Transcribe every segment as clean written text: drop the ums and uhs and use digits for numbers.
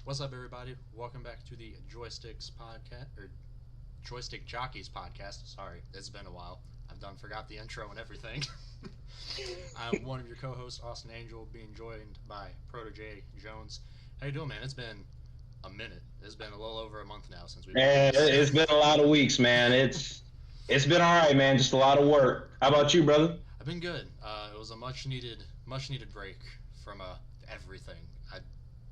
What's up, everybody? Welcome back to the Joysticks podcast or Joystick Jockeys podcast. Sorry, it's been a while. I've done forgot the intro and everything. I'm one of your co-hosts, Austin Angel, being joined by Protege Jones. How you doing, man? It's been a minute. It's been a little over a month now since we've Man, it's been a lot of weeks, man. It's been all right, man. Just a lot of work. How about you, brother? I've been good. It was a much needed break from everything. I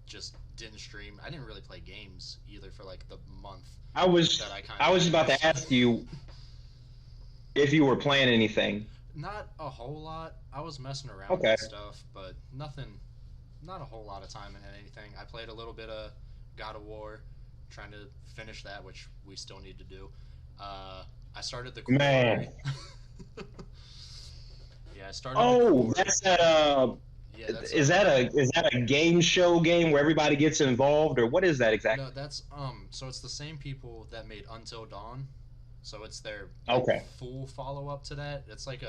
just didn't stream. I didn't really play games either for like the month I was that I kind I of was about to ask you if you were playing anything. Not a whole lot. I was messing around Okay. with stuff, but nothing. Not a whole lot of time in anything. I played a little bit of God of War, trying to finish that, which we still need to do. I started the Man. Yeah, I started. Oh, that's that. Yeah, that's Is that a game show game where everybody gets involved, or what is that exactly? no, that's So it's the same people that made Until Dawn. So it's their Okay. full follow up to that. It's like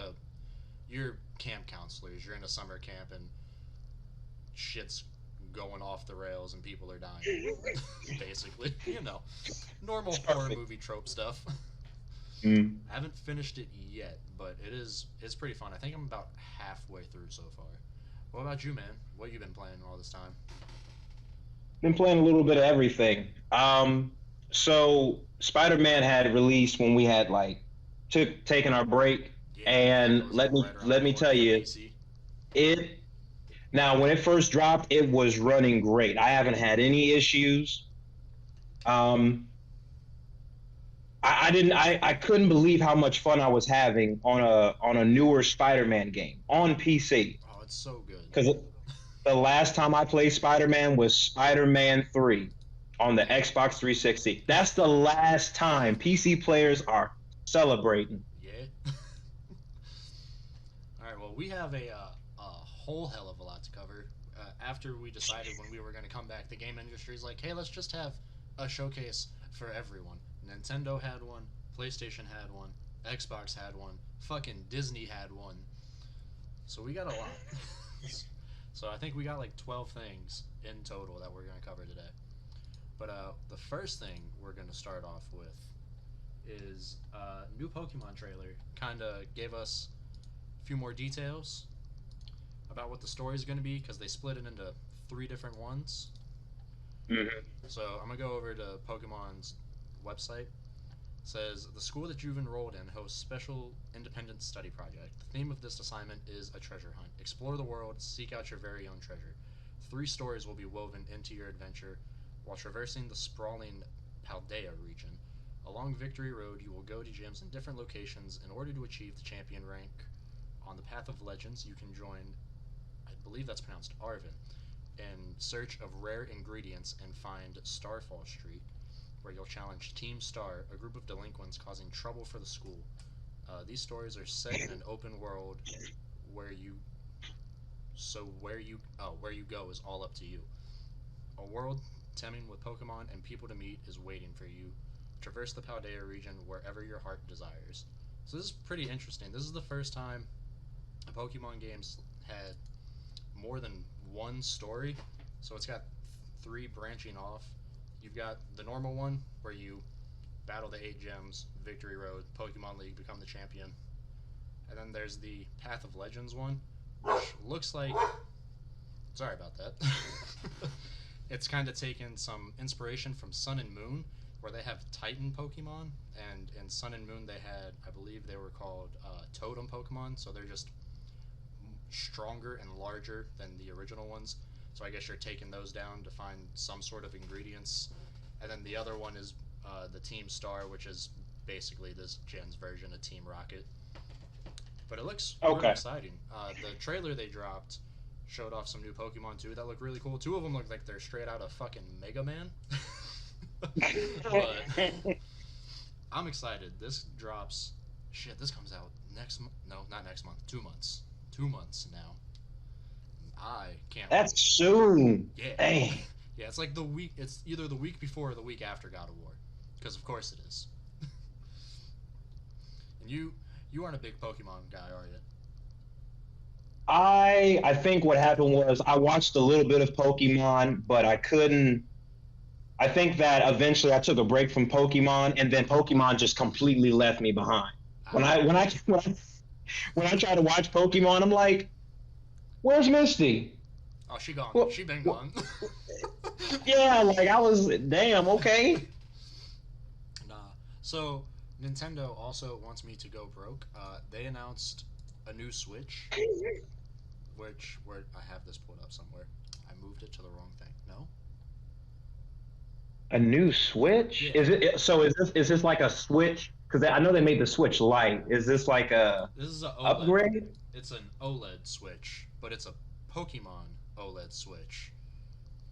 you're camp counselors. You're in a summer camp and shit's going off the rails and people are dying. Basically, normal horror Perfect. movie trope stuff. Mm. I haven't finished it yet, but it's pretty fun. I think I'm about halfway through so far. What about you, man? What you been playing all this time? Been playing a little bit of everything. So Spider-Man had released when we had like taken our break, Yeah, and it was let like me right around let me launch tell for you, PC. it now when it first dropped, it was running great. I haven't had any issues. Um, I couldn't believe how much fun I was having on a newer Spider-Man game on PC. Oh, it's so good. Because the last time I played Spider-Man was Spider-Man 3 on the Xbox 360. That's the last time PC players are celebrating. Yeah. All right. Well, we have a whole hell of a lot to cover. After we decided when we were going to come back, the game industry's like, hey, let's just have a showcase for everyone. Nintendo had one, PlayStation had one, Xbox had one, fucking Disney had one. So we got a lot. So I think we got like 12 things in total that we're going to cover today. But the first thing we're going to start off with is new Pokemon trailer. Kind of gave us a few more details about what the story is going to be because they split it into three different ones. Mm-hmm. So I'm gonna go over to Pokemon's website. It says the school that you've enrolled in hosts special independent study project. The theme of this assignment is a treasure hunt. Explore the world, seek out your very own treasure. Three stories will be woven into your adventure while traversing the sprawling Paldea region. Along Victory Road, you will go to gyms in different locations in order to achieve the champion rank. On the Path of Legends, you can join, I believe that's pronounced Arvin, in search of rare ingredients and find Starfall Street, where you'll challenge Team Star, a group of delinquents causing trouble for the school. These stories are set in an open world where you where you go is all up to you. A world teeming with Pokemon and people to meet is waiting for you. Traverse the Paldea region wherever your heart desires. So this is pretty interesting. This is the first time a Pokemon game's had more than one story. So it's got three branching off. You've got the normal one where you battle the 8 gems, Victory Road, Pokemon League, become the champion. And then there's the Path of Legends one, which looks like. Sorry about that. It's kind of taken some inspiration from Sun and Moon, where they have Titan Pokemon, and in Sun and Moon they had, I believe they were called Totem Pokemon, so they're just stronger and larger than the original ones. So I guess you're taking those down to find some sort of ingredients. And then the other one is the Team Star, which is basically this gen's version of Team Rocket. But it looks really Okay. exciting. The trailer they dropped showed off some new Pokemon too that look really cool. Two of them look like they're straight out of fucking Mega Man. But I'm excited. This drops. Shit, this comes out next month. No, not next month. 2 months. 2 months now. I can't That's wait. soon. Yeah. Dang. Yeah, it's like the week. It's either the week before or the week after God of War, because of course it is. And you aren't a big Pokemon guy, are you? I think what happened was I watched a little bit of Pokemon, but I couldn't. I think that eventually I took a break from Pokemon, and then Pokemon just completely left me behind. When Ah, I when I when I, when I try to watch Pokemon, I'm like, "Where's Misty?" oh, she gone. Well, She been well, gone. yeah, like I was, damn, okay. Nah. So Nintendo also wants me to go broke. They announced a new Switch, which where I have this pulled up somewhere. I moved it to the wrong thing. No. A new Switch? Yeah. Is it so? Is this like a Switch? Because I know they made the Switch Lite. Is this like a This is a OLED. upgrade? It's an OLED Switch, but it's a Pokemon OLED Switch.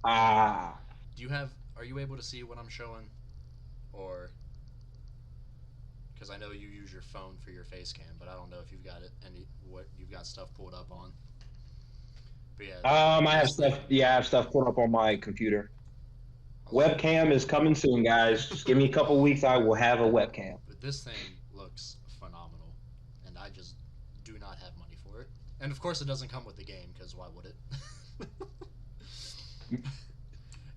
And Ah, do you have? Are you able to see what I'm showing, or because I know you use your phone for your face cam, but I don't know if you've got it any what you've got stuff pulled up on. But yeah, I have this stuff. thing. Yeah, I have stuff put up on my computer. A lot. Webcam is coming soon, guys. Just give me a couple weeks. I will have a webcam. But this thing looks phenomenal, and I just do not have money for it. And of course, it doesn't come with the game because why would it?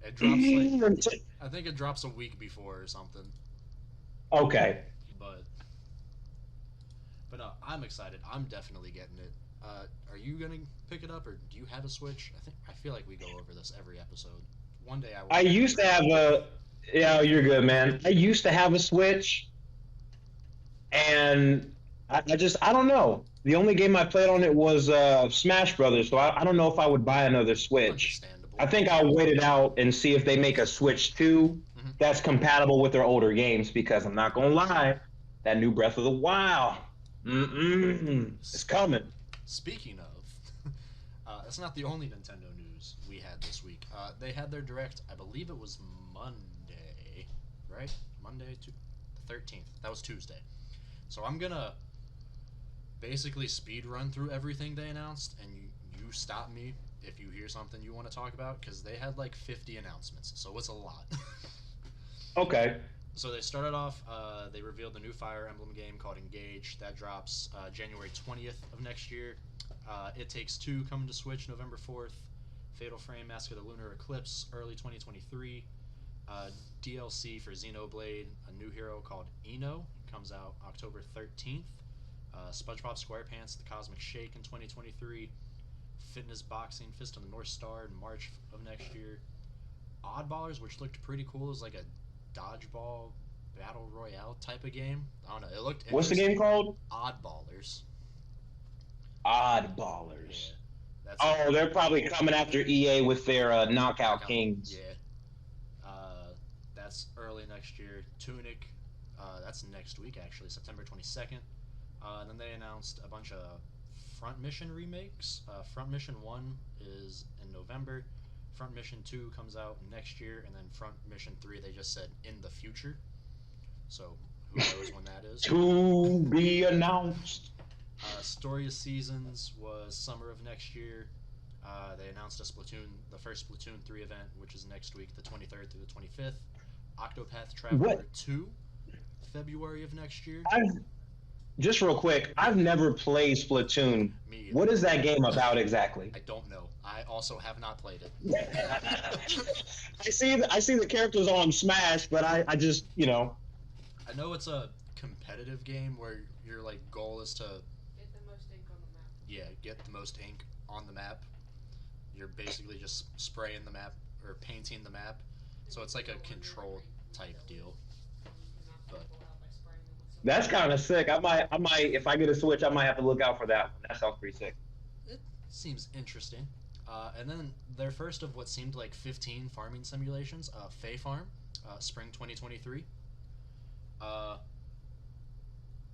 It drops like I think it drops a week before or something. Okay. But I'm excited. I'm definitely getting it. Are you gonna pick it up, or do you have a Switch? I feel like we go over this every episode. One day I will I get used to have a. Yeah, you're good, man. I used to have a Switch, and I don't know. The only game I played on it was Smash Brothers, so I don't know if I would buy another Switch. I understandable. think I'll wait it out and see if they make a Switch 2 Hmm. that's compatible with their older games, because I'm not gonna lie, that new Breath of the Wild, it's coming. Speaking of, that's not the only Nintendo news we had this week. They had their direct. I believe it was Monday, right? Monday to the 13th. That was Tuesday. So I'm gonna basically speed run through everything they announced, and you stop me if you hear something you want to talk about because they had like 50 announcements, so it's a lot. Okay. So they started off. They revealed the new Fire Emblem game called Engage that drops January 20th of next year. It Takes Two coming to Switch November 4th. Fatal Frame Mask of the Lunar Eclipse early 2023. Uh, DLC for Xenoblade, a new hero called Eno comes out October 13th. SpongeBob SquarePants: The Cosmic Shake in 2023. Fitness Boxing Fist of the North Star in March of next year. Oddballers, which looked pretty cool, is like a dodgeball battle royale type of game. I don't know. It looked What's the interesting. game called? Oddballers. Yeah, Oddballers. that's Oh, they're probably coming after EA with their Knockout knockout. Kings. Yeah, that's early next year. Tunic. That's next week actually, September 22nd. And then they announced a bunch of Front Mission remakes. Front Mission 1 is in November. Front Mission 2 comes out next year, and then Front Mission 3 they just said in the future. So who knows when that is? To be announced. Story of Seasons was summer of next year. They announced the first Splatoon 3 event, which is next week, the 23rd through the 25th. Octopath What? Traveler 2, February of next year. I've just real quick. Yeah, I've never played Splatoon. me What either. is that game about exactly? I don't know. I also have not played it. I see the characters on Smash, but I just I know it's a competitive game where your like goal is to Get the most ink on the map. get the most ink on the map. You're basically just spraying the map or painting the map. So it's like a control type deal. But that's kind of sick. I might if I get a Switch, I might have to look out for that one. That sounds pretty sick. it seems interesting. And then their first of what seemed like 15 farming simulations, Fae Farm, spring 2023. Uh,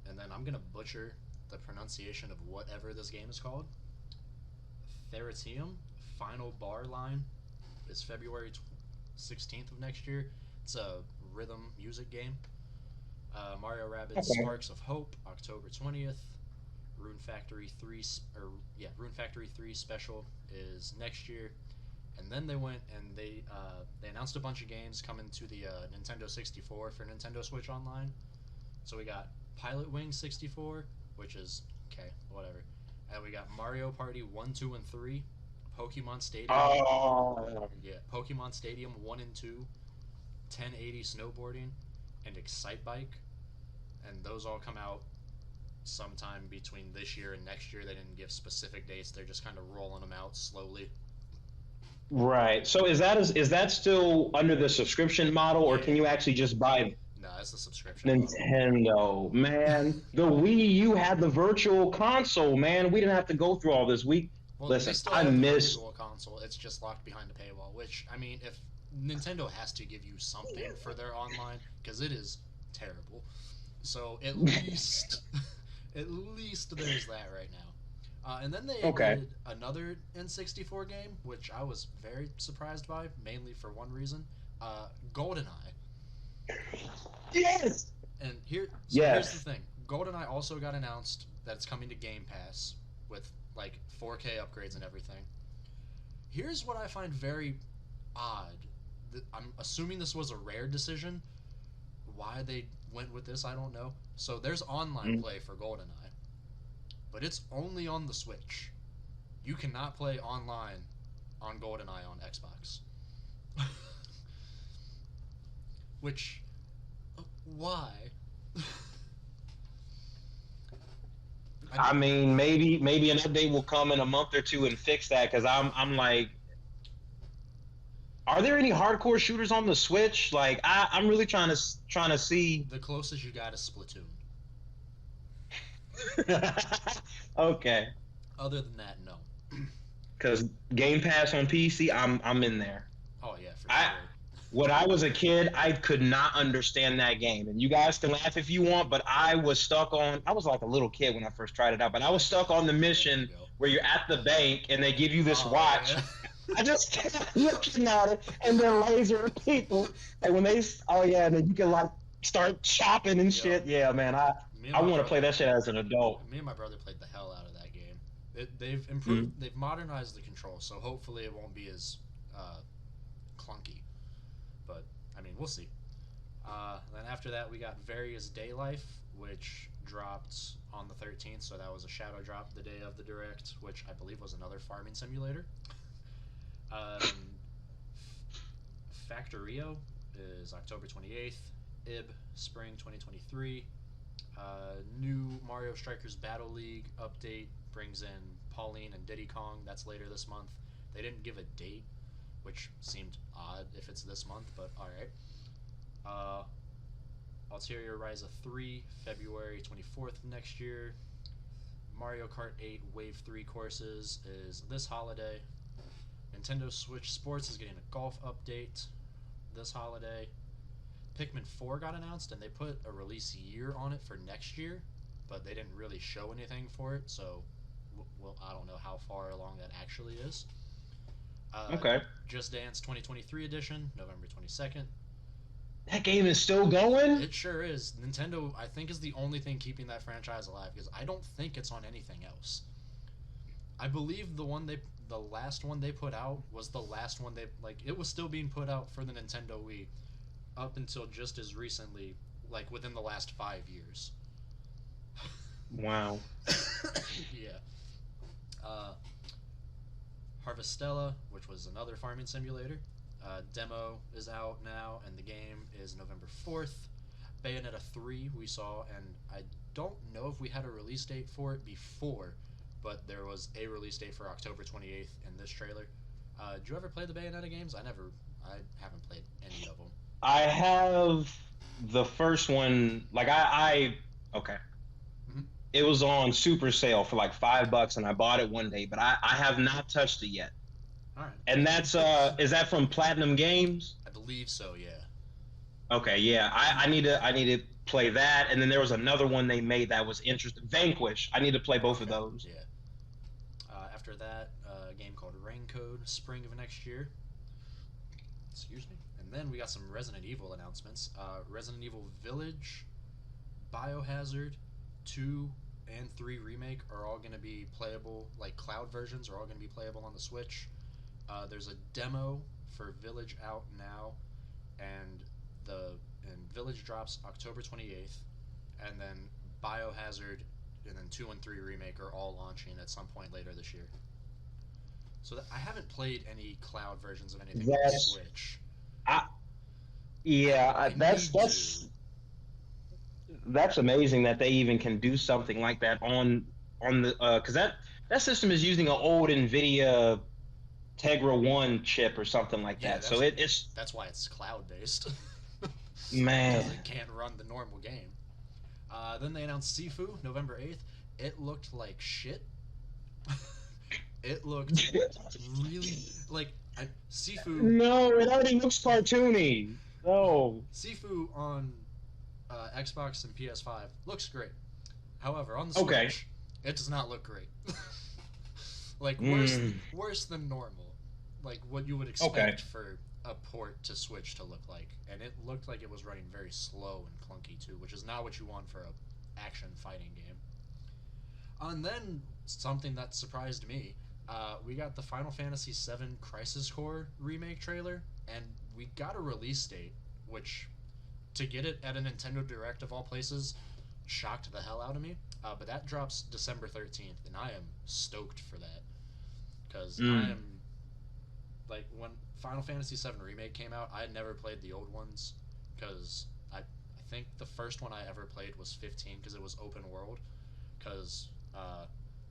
and then I'm gonna butcher the pronunciation of whatever this game is called. Theratium Final Bar Line is February 16th of next year. It's a rhythm music game. Mario Rabbids Okay. Sparks of Hope, October 20th. Rune Factory 3 Rune Factory 3 special is next year. And then they went and they announced a bunch of games coming to the Nintendo 64 for Nintendo Switch Online. So we got Pilot Wing 64, which is okay, whatever. And we got Mario Party 1, 2, and 3, Pokemon Stadium. Oh, Yeah, Pokemon Stadium 1 and 2, 1080 Snowboarding, and Excite Bike, and those all come out sometime between this year and next year. They didn't give specific dates. They're just kind of rolling them out slowly. Right. So is that still under the subscription model, or Yeah. can you actually just buy No, that's the subscription model. Nintendo? Man, the Wii U had the virtual console. Man, we didn't have to go through all this. Well, Listen, they still I have the miss. virtual console. It's just locked behind a paywall. Which, I mean, if Nintendo has to give you something for their online, because it is terrible. So at least, at least there's that right now. And then they Okay. did another N64 game, which I was very surprised by, mainly for one reason: GoldenEye. Yes. And here's Yes. the thing: GoldenEye also got announced that it's coming to Game Pass with like 4K upgrades and everything. Here's what I find very odd. I'm assuming this was a rare decision. Why they went with this, I don't know. So there's online Mm. play for GoldenEye, but it's only on the Switch. You cannot play online on GoldenEye on Xbox. Which, why? I mean, maybe an update will come in a month or two and fix that, because I'm like, are there any hardcore shooters on the Switch? Like, I'm really trying to see. The closest you got is Splatoon. Okay, Other than that, no. because Game Pass on PC, I'm in there. Oh yeah, for I- sure. When I was a kid, I could not understand that game. And you guys can laugh if you want, but I was stuck on. I was like a little kid when I first tried it out, but I was stuck on the mission There you go. where you're at the bank and they give you this Oh, watch. yeah. I just kept looking at it, and then laser people. And when they, oh yeah, and then you can like start chopping and shit. Yeah, man, I Me and I my want to brother- play that shit as an adult. Me and my brother played the hell out of that game. They've improved. They've modernized the controls, so hopefully it won't be as clunky. But I mean, we'll see. Then after that, we got Various Day Life, which dropped on the 13th. So that was a shadow drop the day of the direct, which I believe was another farming simulator. Factorio is October 28th. IB Spring 2023. New Mario Strikers Battle League update brings in Pauline and Diddy Kong. That's later this month. They didn't give a date, which seemed odd if it's this month, but alright. Ulterior Ryza 3, February 24th of next year. Mario Kart 8 Wave 3 courses is this holiday. Nintendo Switch Sports is getting a golf update this holiday. Pikmin 4 got announced, and they put a release year on it for next year, but they didn't really show anything for it, so well, I don't know how far along that actually is. Okay, Just Dance 2023 edition, November 22nd. that game is still going. It sure is. Nintendo, I think, is the only thing keeping that franchise alive, because I don't think it's on anything else. I believe the last one they put out was the last one it was still being put out for the Nintendo Wii up until just as recently, like within the last 5 years. Wow. Yeah. Harvestella, which was another farming simulator, demo is out now, and the game is November 4th. Bayonetta 3 we saw, and I don't know if we had a release date for it before, but there was a release date for October 28th in this trailer. Did you ever play the Bayonetta games? I haven't played any of them. I have the first one. Like I okay. Mhm. It was on super sale for like $5, and I bought it one day, but I have not touched it yet. All right. And that's is that from Platinum Games? I believe so, yeah. Okay, yeah. I need to play that, and then there was another one they made that was interesting. Vanquish. I need to play both of those. Yeah. After that, a game called Raincode, spring of next year. Excuse me. And then we got some Resident Evil announcements. Resident Evil Village, Biohazard, 2 and 3 Remake are all going to be playable, like cloud versions are all going to be playable on the Switch. There's a demo for Village out now, and Village drops October 28th, and then Biohazard and then 2 and 3 Remake are all launching at some point later this year. So I haven't played any cloud versions of anything on the That's- Switch. Yeah, I that's need that's that's amazing that they even can do something like that on the because that system is using an old NVIDIA Tegra One chip or something like Yeah, that. So it's that's why it's cloud based, man. because it can't run the normal game. Then they announced Sifu November 8th. It looked like shit. It looked really like Sifu. No, it already looks cartoony. No. Sifu on Xbox and PS5 looks great. However, on the Okay. Switch, it does not look great. Like Mm, worse than normal. Like what you would okay. expect for a port to Switch to look like, and it looked like it was running very slow and clunky too, which is not what you want for a action fighting game. And then something that surprised me, we got the Final Fantasy VII Crisis Core remake trailer, and we got a release date, which to get it at a Nintendo Direct of all places shocked the hell out of me. But that drops December 13th, and I am stoked for that because I Mm, am like when Final Fantasy VII remake came out, I had never played the old ones because I think the first one I ever played was 15 because it was open world because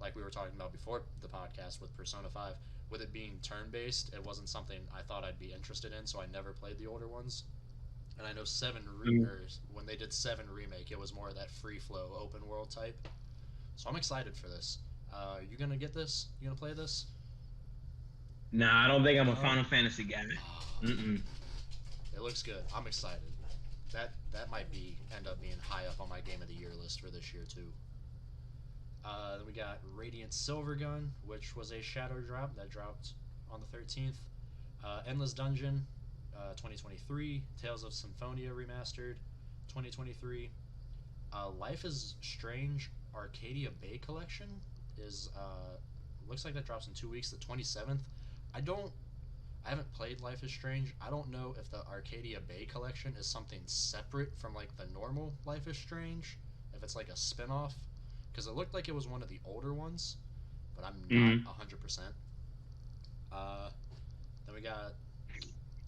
like we were talking about before the podcast with Persona 5, with it being turn based, it wasn't something I thought I'd be interested in, so I never played the older ones. And I know mm. when they did 7 remake, it was more of that free flow open world type. So I'm excited for this. You gonna get this? You gonna play this? Nah, I don't think I'm a No. Final Fantasy guy. Mm-mm. It looks good. I'm excited. That might be end up being high up on my game of the year list for this year too. Then we got Radiant Silvergun, which was a shadow drop that dropped on the 13th. Endless Dungeon, 2023. Tales of Symphonia Remastered, 2023. Life is Strange Arcadia Bay Collection is looks like that drops in 2 weeks, the 27th. I don't. I haven't played Life is Strange. I don't know if the Arcadia Bay Collection is something separate from like the normal Life is Strange, if it's like a spin-off, because it looked like it was one of the older ones, but I'm not Mm. 100%. Uh, then we got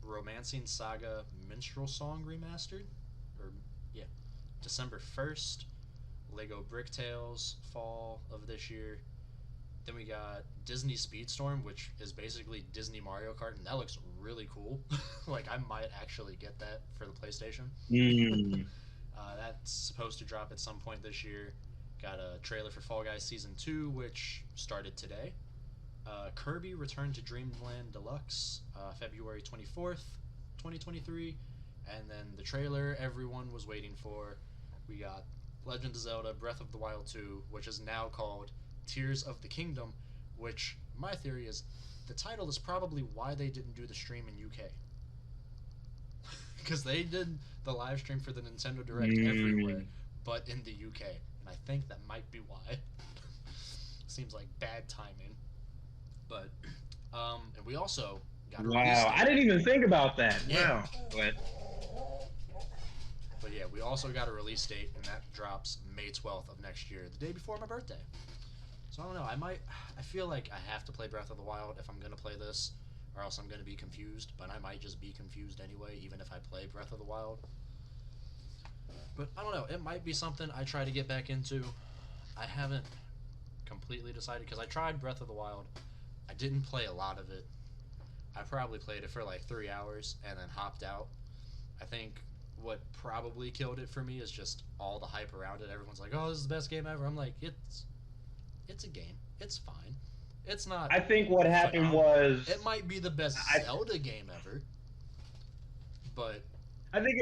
Romancing Saga Minstrel Song Remastered, or yeah, December 1st. Lego Brick Tales fall of this year. Then we got Disney Speedstorm, which is basically Disney Mario Kart, and that looks really cool. Like I might actually get that for the PlayStation. Mm. That's supposed to drop at some point this year. Got a trailer for Fall Guys Season 2, which started today. Kirby Return to Dreamland Deluxe, February 24th, 2023. And then the trailer everyone was waiting for. We got Legend of Zelda Breath of the Wild 2, which is now called Tears of the Kingdom, which my theory is the title is probably why they didn't do the stream in UK. Because they did the live stream for the Nintendo Direct everywhere, Mm. but in the UK. And I think that might be why. Seems like bad timing. But, and we also got a release Wow, I date. didn't even think about that. Yeah. Wow, but But yeah, we also got a release date, and that drops May 12th of next year, the day before my birthday. So I don't know. I feel like I have to play Breath of the Wild if I'm gonna play this, or else I'm gonna be confused. But I might just be confused anyway, even if I play Breath of the Wild. But I don't know. It might be something I try to get back into. I haven't completely decided because I tried Breath of the Wild. I didn't play a lot of it. I probably played it for like 3 hours and then hopped out. I think what probably killed it for me is just all the hype around it. Everyone's like, "Oh, this is the best game ever." I'm like, it's a game. It's fine. It's not I think what happened phenomenal. was It might be the best I Zelda game ever, but I think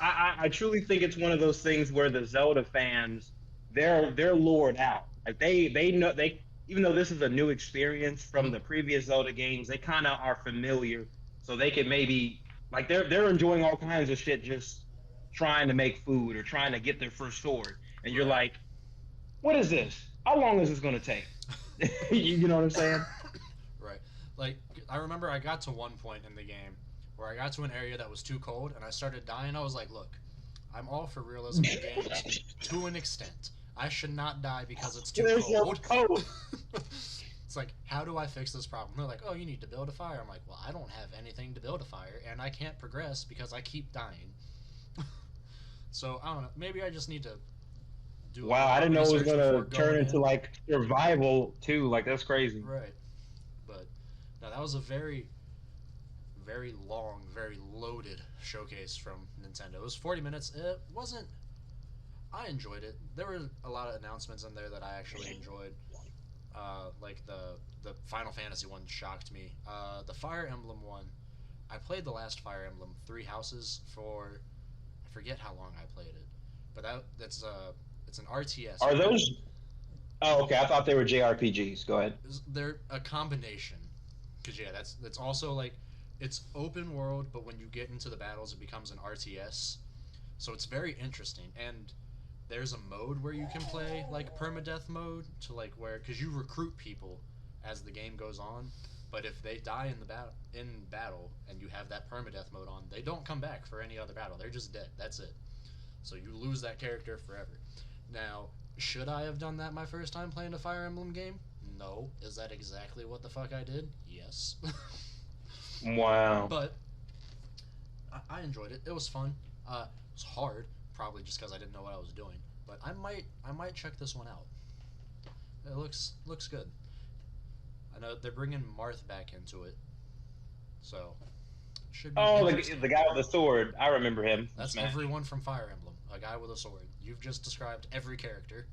I truly think it's one of those things where the Zelda fans they're lured out. Like they know they even though this is a new experience from mhm, the previous Zelda games, they kind of are familiar, so they can maybe like they're enjoying all kinds of shit just trying to make food or trying to get their first sword, and you're right. like, what is this? How long is this going to take? You know what I'm saying? Right. Like I remember I got to one point in the game where I got to an area that was too cold and I started dying. I was like, "Look, I'm all for realism in games to an extent. I should not die because it's too There's your cold." code. It's like, how do I fix this problem? They're like, oh, you need to build a fire. I'm like, well, I don't have anything to build a fire, and I can't progress because I keep dying. So I don't know. Maybe I just need to do. Wow, I didn't know it was gonna turn into in. like survival too. Like that's crazy. Right. But no, that was a very, very long, very loaded showcase from Nintendo. It was 40 minutes. It wasn't. I enjoyed it. There were a lot of announcements in there that I actually enjoyed. Like the Final Fantasy one shocked me. The Fire Emblem one, I played the last Fire Emblem, Three Houses, for I forget how long I played it, but that's it's an RTS. Are those? Oh, okay. I thought they were JRPGs. Go ahead. They're a combination, because yeah, that's also like it's open world, but when you get into the battles, it becomes an RTS. So it's very interesting, and there's a mode where you can play like permadeath mode to like where because you recruit people as the game goes on, but if they die in the battle and you have that permadeath mode on, they don't come back for any other battle. They're just dead. That's it. So you lose that character forever. Now, should I have done that my first time playing a Fire Emblem game? No. Is that exactly what the fuck I did? Yes. Wow. But I enjoyed it. It was fun. It was hard, probably just because I didn't know what I was doing. But I might check this one out. It looks good. I know they're bringing Marth back into it, so it should be. Oh, the guy with the sword. I remember him. That's everyone from Fire Emblem. A guy with a sword. You've just described every character.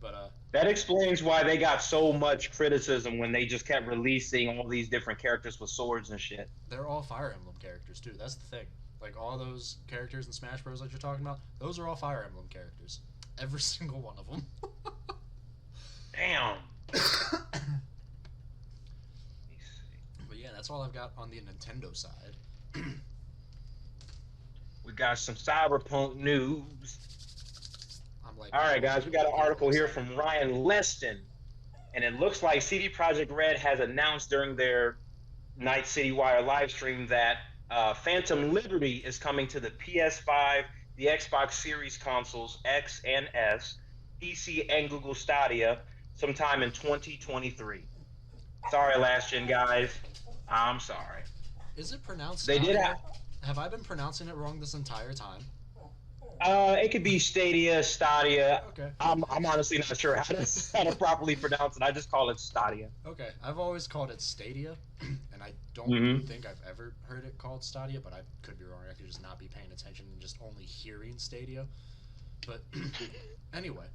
But that explains why they got so much criticism when they just kept releasing all these different characters with swords and shit. They're all Fire Emblem characters too. That's the thing. Like all those characters in Smash Bros. That you're talking about, those are all Fire Emblem characters. Every single one of them. Damn. But yeah, that's all I've got on the Nintendo side. We got some Cyberpunk news. I'm like, all right, guys, we got an article here from Ryan Leston, and it looks like CD Projekt Red has announced during their Night City Wire live stream that Phantom Liberty is coming to the PS5, the Xbox Series consoles X and S, PC, and Google Stadia sometime in 2023. Sorry, last gen guys. I'm sorry. Is it pronounced? They did have I been pronouncing it wrong this entire time? It could be Stadia. Okay. I'm honestly not sure how to properly pronounce it. I just call it Stadia. Okay. I've always called it Stadia, and I don't think I've ever heard it called Stadia, but I could be wrong. I could just not be paying attention and just only hearing Stadia. But anyway.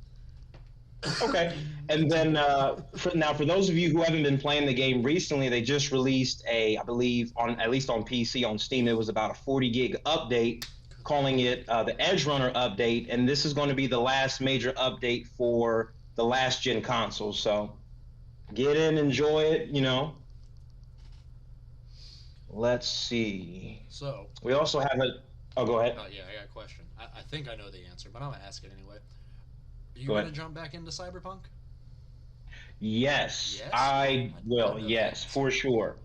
Okay, and then for those of you who haven't been playing the game recently, they just released I believe at least on PC, on Steam, it was about a 40 gig update, calling it the Edge Runner update, and this is going to be the last major update for the last gen console. So get in, enjoy it, Let's see. So we also have go ahead. Yeah, I got a question. I think I know the answer, but I'm gonna ask it anyway. Are you gonna jump back into Cyberpunk? Yes, I will. Yes, for sure.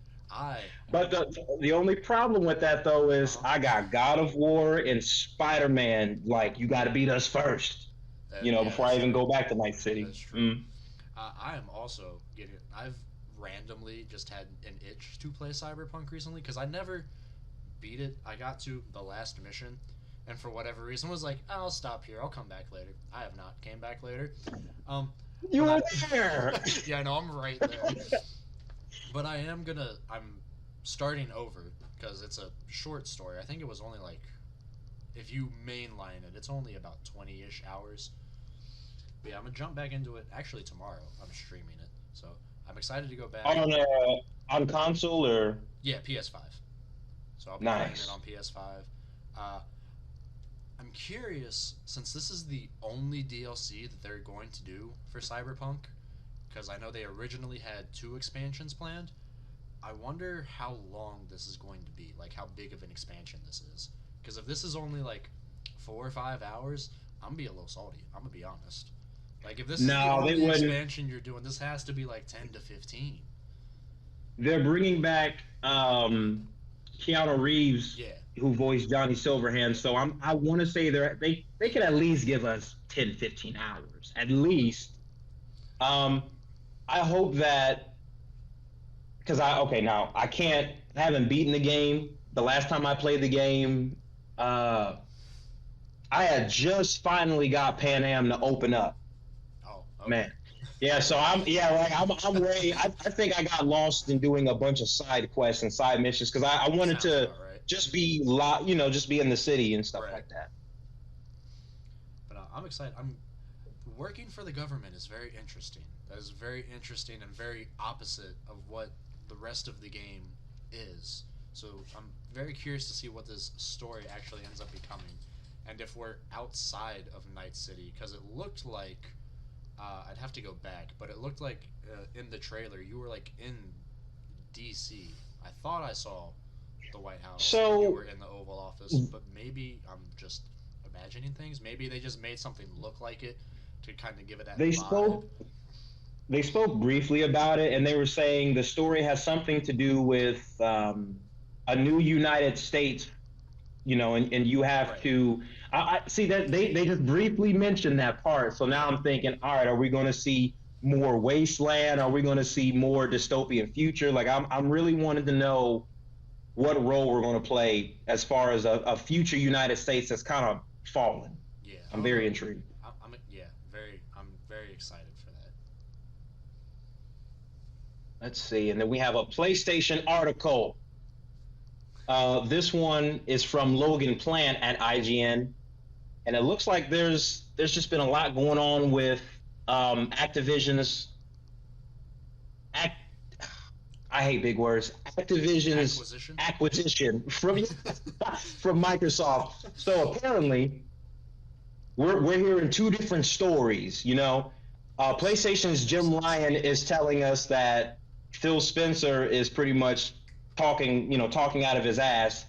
But the only problem with that though is I got God of War and Spider-Man. Like, you got to beat us first, before I even go back to Night City. That's true. I am also getting. I've randomly just had an itch to play Cyberpunk recently because I never beat it. I got to the last mission, and for whatever reason was like, I'll stop here. I'll come back later. I have not came back later. You were there. Yeah, I know, I'm right there. But I'm starting over because it's a short story. I think it was only like, if you mainline it, it's only about 20-ish hours. But yeah, I'm gonna jump back into it. Actually, tomorrow I'm streaming it, so I'm excited to go back. On console or? Yeah, PS5. So I'll be playing it on PS5. I'm curious, since this is the only DLC that they're going to do for Cyberpunk, because I know they originally had 2 expansions planned. I wonder how long this is going to be, like how big of an expansion this is. Because if this is only like 4 or 5 hours, I'm gonna be a little salty. I'm gonna be honest. Like if this is the only expansion you're doing, this has to be like 10 to 15. They're bringing back Keanu Reeves, who voiced Johnny Silverhand. So I want to say they could at least give us 10, 15 hours at least. Um, I hope that because now I haven't beaten the game. The last time I played the game, uh, I had just finally got Pan Am to open up. Oh, okay. Man, yeah. So I'm ready. I think I got lost in doing a bunch of side quests and side missions because I wanted Sounds to about right. just be just be in the city and stuff Right. like that. But I'm excited. I'm working for the government is very interesting. That is very interesting and very opposite of what the rest of the game is. So I'm very curious to see what this story actually ends up becoming, and if we're outside of Night City, because it looked like I'd have to go back, but it looked like in the trailer you were like in D.C. I thought I saw the White House and you So were in the Oval Office, but maybe I'm just imagining things. Maybe they just made something look like it to kind of give it that they vibe. spoke briefly about it, and they were saying the story has something to do with a new United States, and you have Right. to. I see that they just briefly mentioned that part. So now Yeah. I'm thinking, all right, are we going to see more wasteland? Are we going to see more dystopian future? Like I'm really wanting to know what role we're going to play as far as a future United States that's kind of fallen. Yeah. I I'm don't very know. intrigued. Yeah. I'm very excited for that. Let's see, and then we have a PlayStation article. This one is from Logan Plant at IGN, and it looks like there's just been a lot going on with Activision's act. I hate big words. Activision's Acquisition. acquisition from Microsoft. So apparently, we're hearing two different stories. PlayStation's Jim Ryan is telling us that Phil Spencer is pretty much talking out of his ass,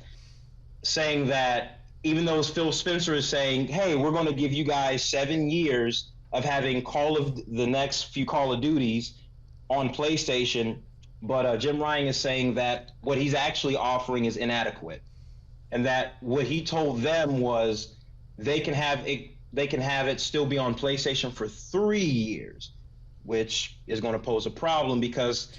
saying that even though Phil Spencer is saying, "Hey, we're going to give you guys 7 years of having the next few Call of Duties on PlayStation," but Jim Ryan is saying that what he's actually offering is inadequate, and that what he told them was they can have it still be on PlayStation for 3 years, which is going to pose a problem because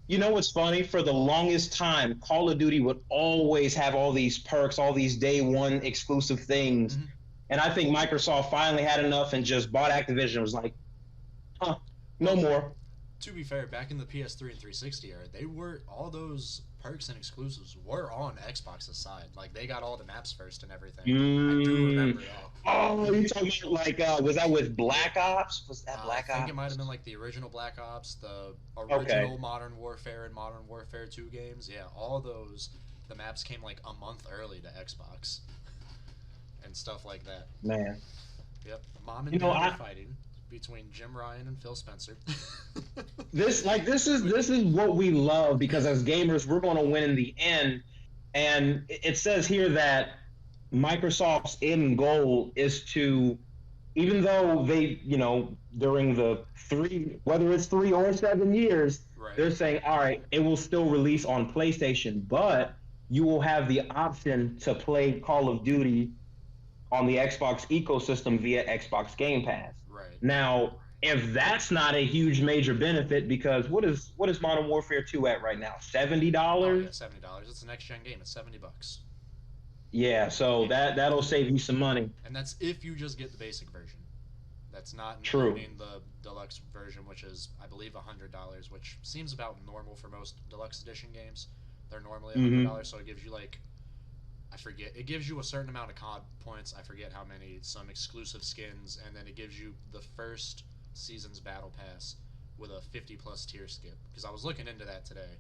Yeah. what's funny? For the longest time, Call of Duty would always have all these perks, all these day one exclusive things. Hmm. And I think Microsoft finally had enough and just bought Activision and was like, huh, no Well, more. to be fair, back in the PS3 and 360 era, they were all those perks and exclusives were on Xbox's side. Like they got all the maps first and everything. I do Mm. remember that. Oh, you talking about like, was that with Black Ops? Was that I Black think it might Ops? have been like the original Black Ops, the Okay. original Modern Warfare and Modern Warfare 2 games. Yeah, all those. The maps came like a month early to Xbox and stuff like that. Man. Yep, mom You and know, dad are I fighting between Jim Ryan and Phil Spencer. this is what we love because as gamers, we're going to win in the end. And it says here that Microsoft's end goal is to, even though during the whether it's 3 or 7 years, Right. they're saying, all right, it will still release on PlayStation, but you will have the option to play Call of Duty on the Xbox ecosystem via Xbox Game Pass. Right. Now, if that's not a huge major benefit, because what is Modern Warfare 2 at right now? $70? Oh yeah, $70. It's a next gen game. It's $70. Yeah, so Yeah. that'll save you some money. And that's if you just get the basic version. That's not True. including the deluxe version, which is I believe $100, which seems about normal for most deluxe edition games. They're normally $100, so it gives you like I forget. It gives you a certain amount of COD points. I forget how many. Some exclusive skins, and then it gives you the first season's battle pass with a 50+ tier skip. Because I was looking into that today,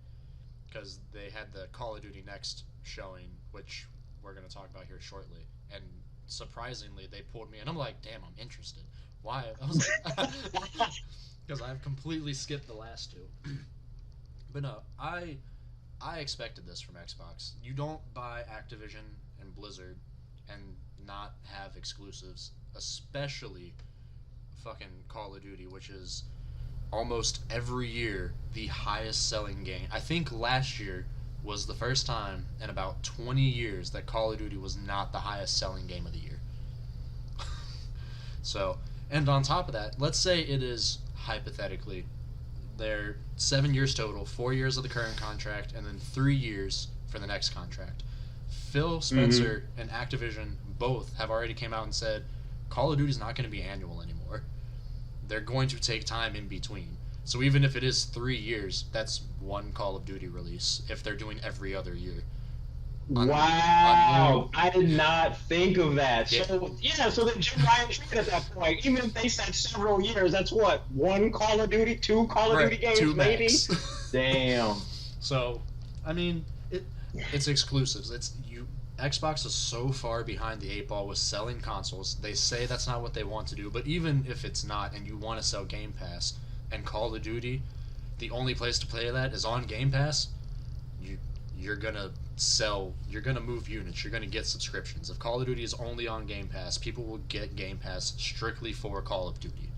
because they had the Call of Duty Next showing, which we're going to talk about here shortly. And surprisingly, they pulled me, and I'm like, damn, I'm interested. Why? I was like, because I've completely skipped the last two. But no, I expected this from Xbox. You don't buy Activision and Blizzard and not have exclusives, especially fucking Call of Duty, which is almost every year the highest selling game. I think last year was the first time in about 20 years that Call of Duty was not the highest selling game of the year. So, and on top of that, let's say it is hypothetically, they're 7 years total, 4 years of the current contract, and then 3 years for the next contract. Phil Spencer and Activision both have already came out and said Call of Duty is not going to be annual anymore. They're going to take time in between. So even if it is 3 years, that's one Call of Duty release if they're doing every other year. Wow, I did not think of that. Yeah. So then Jim Ryan's right at that point. Even if they said several years, that's what, one Call of Duty, two Call of Duty games, two maybe. max. Damn. So, I mean, it's exclusives. Xbox is so far behind the 8 ball with selling consoles. They say that's not what they want to do, but even if it's not, and you want to sell Game Pass and Call of Duty, the only place to play that is on Game Pass. You're gonna move units. You're gonna get subscriptions. If Call of Duty is only on Game Pass, people will get Game Pass strictly for Call of Duty.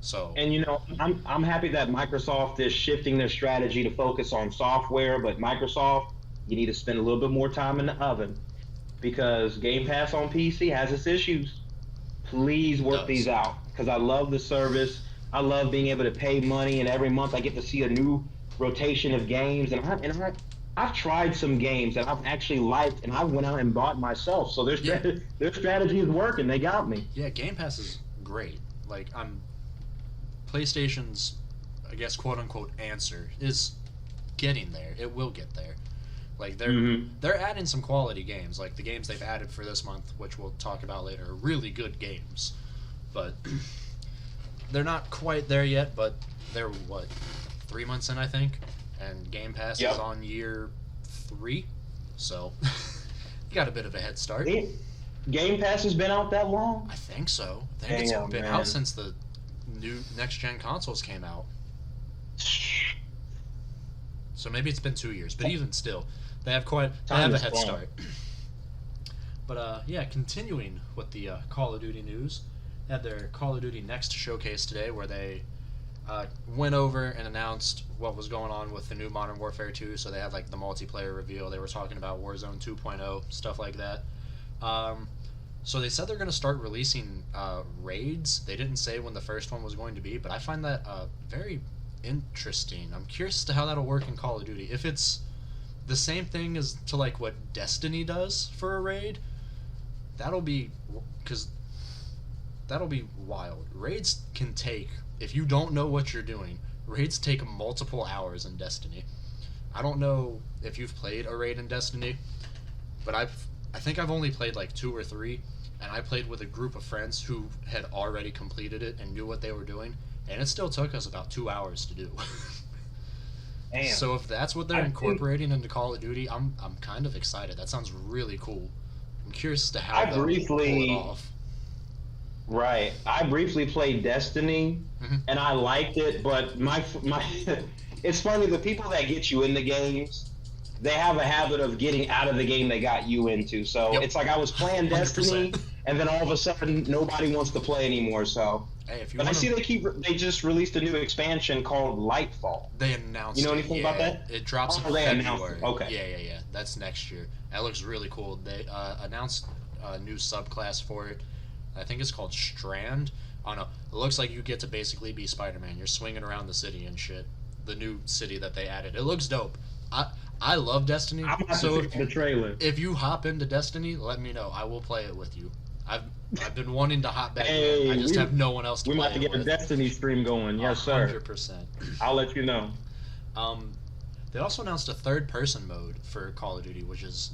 So, and I'm happy that Microsoft is shifting their strategy to focus on software, but Microsoft, you need to spend a little bit more time in the oven because Game Pass on PC has its issues. Please work these out because I love the service. I love being able to pay money, and every month I get to see a new rotation of games, and I've tried some games that I've actually liked, and I went out and bought myself. So their strategy is working. They got me. Yeah, Game Pass is great. Like, PlayStation's, I guess, quote unquote answer is getting there. It will get there. Like they're adding some quality games. Like the games they've added for this month, which we'll talk about later, are really good games. But they're not quite there yet. But they're 3 months in, I think. And Game Pass is on year 3, so you got a bit of a head start. Game Pass has been out that long? I think so. I think it's been out since the new next-gen consoles came out. So maybe it's been 2 years, but even still, they have a head start. But yeah, continuing with the Call of Duty news, they had their Call of Duty Next Showcase today, where they went over and announced what was going on with the new Modern Warfare 2. So they had like the multiplayer reveal. They were talking about Warzone 2.0, stuff like that. So they said they're going to start releasing raids. They didn't say when the first one was going to be, but I find that very interesting. I'm curious as to how that'll work in Call of Duty. If it's the same thing as to like what Destiny does for a raid, that'll be wild. Raids can take, if you don't know what you're doing, raids take multiple hours in Destiny. I don't know if you've played a raid in Destiny, but I think I've only played like 2 or 3, and I played with a group of friends who had already completed it and knew what they were doing, and it still took us about 2 hours to do. Damn. So if that's what they're incorporating into Call of Duty, I'm kind of excited. That sounds really cool. I'm curious as to how they'll pull it off. Right. I briefly played Destiny, and I liked it, but my it's funny, the people that get you in the games, they have a habit of getting out of the game they got you into. So it's like I was playing Destiny, 100%. And then all of a sudden nobody wants to play anymore. So, hey, but I see they just released a new expansion called Lightfall. They announced. You know anything about that? It drops in February. Okay. Yeah. That's next year. That looks really cool. They announced a new subclass for it. I think it's called Strand. I don't know. It looks like you get to basically be Spider-Man. You're swinging around the city and shit. The new city that they added. It looks dope. I love Destiny. So the trailer. If you hop into Destiny, let me know. I will play it with you. I've been wanting to hop back in. I just have no one else to play it with. We might get a Destiny stream going. Yes, sir. 100%. I'll let you know. They also announced a third-person mode for Call of Duty, which is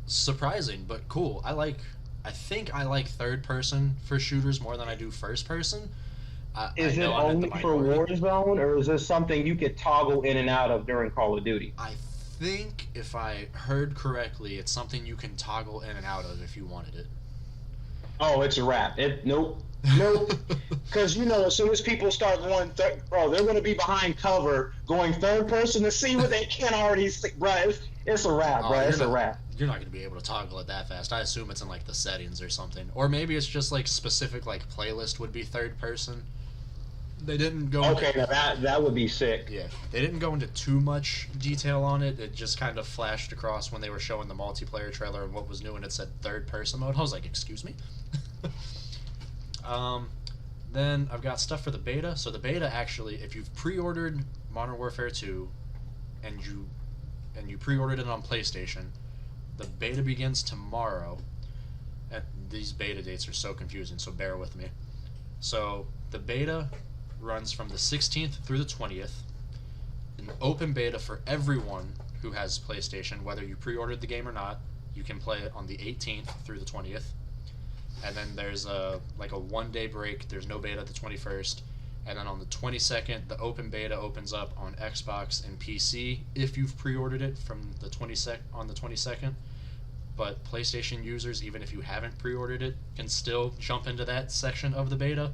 surprising but cool. I think I like third person for shooters more than I do first person. Is it only for Warzone, or is this something you could toggle in and out of during Call of Duty? I think, if I heard correctly, it's something you can toggle in and out of if you wanted it. Oh, it's a wrap. Nope. Because, as soon as people start going, bro, they're going to be behind cover going third person to see what they can already see. Bro, it's a wrap, bro. It's a wrap. You're not going to be able to toggle it that fast. I assume it's in, like, the settings or something. Or maybe it's just, like, specific, like, playlist would be third person. They didn't go now that would be sick. Yeah. They didn't go into too much detail on it. It just kind of flashed across when they were showing the multiplayer trailer and what was new, and it said third person mode. I was like, excuse me? Then I've got stuff for the beta. So the beta actually, if you've pre-ordered Modern Warfare 2 and you pre-ordered it on PlayStation, the beta begins tomorrow. And these beta dates are so confusing, so bear with me. So the beta runs from the 16th through the 20th. An open beta for everyone who has PlayStation, whether you pre-ordered the game or not. You can play it on the 18th through the 20th. And then there's a 1-day break. There's no beta the 21st. And then on the 22nd, the open beta opens up on Xbox and PC if you've pre-ordered it from the 22nd. But PlayStation users, even if you haven't pre-ordered it, can still jump into that section of the beta.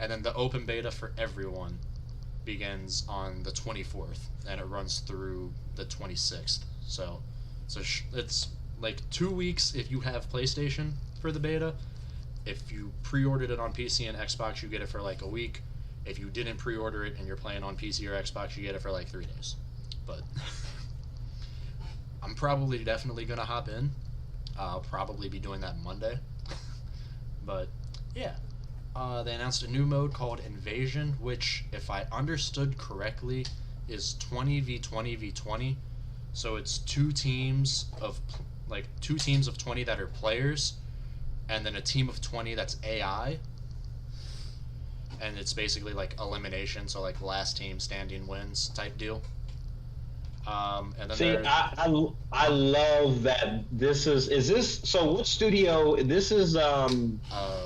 And then the open beta for everyone begins on the 24th, and it runs through the 26th. So it's like 2 weeks if you have PlayStation for the beta. If you pre-ordered it on PC and Xbox, you get it for like a week. If you didn't pre-order it and you're playing on PC or Xbox, you get it for like 3 days. But I'm probably definitely gonna hop in. I'll probably be doing that Monday. But yeah, they announced a new mode called Invasion, which, if I understood correctly, is 20v20v20. So it's two teams of 20 that are players, and then a team of 20 that's AI. And it's basically like elimination, so like last team standing wins type deal. And then See, I love that this is this, so what studio, this is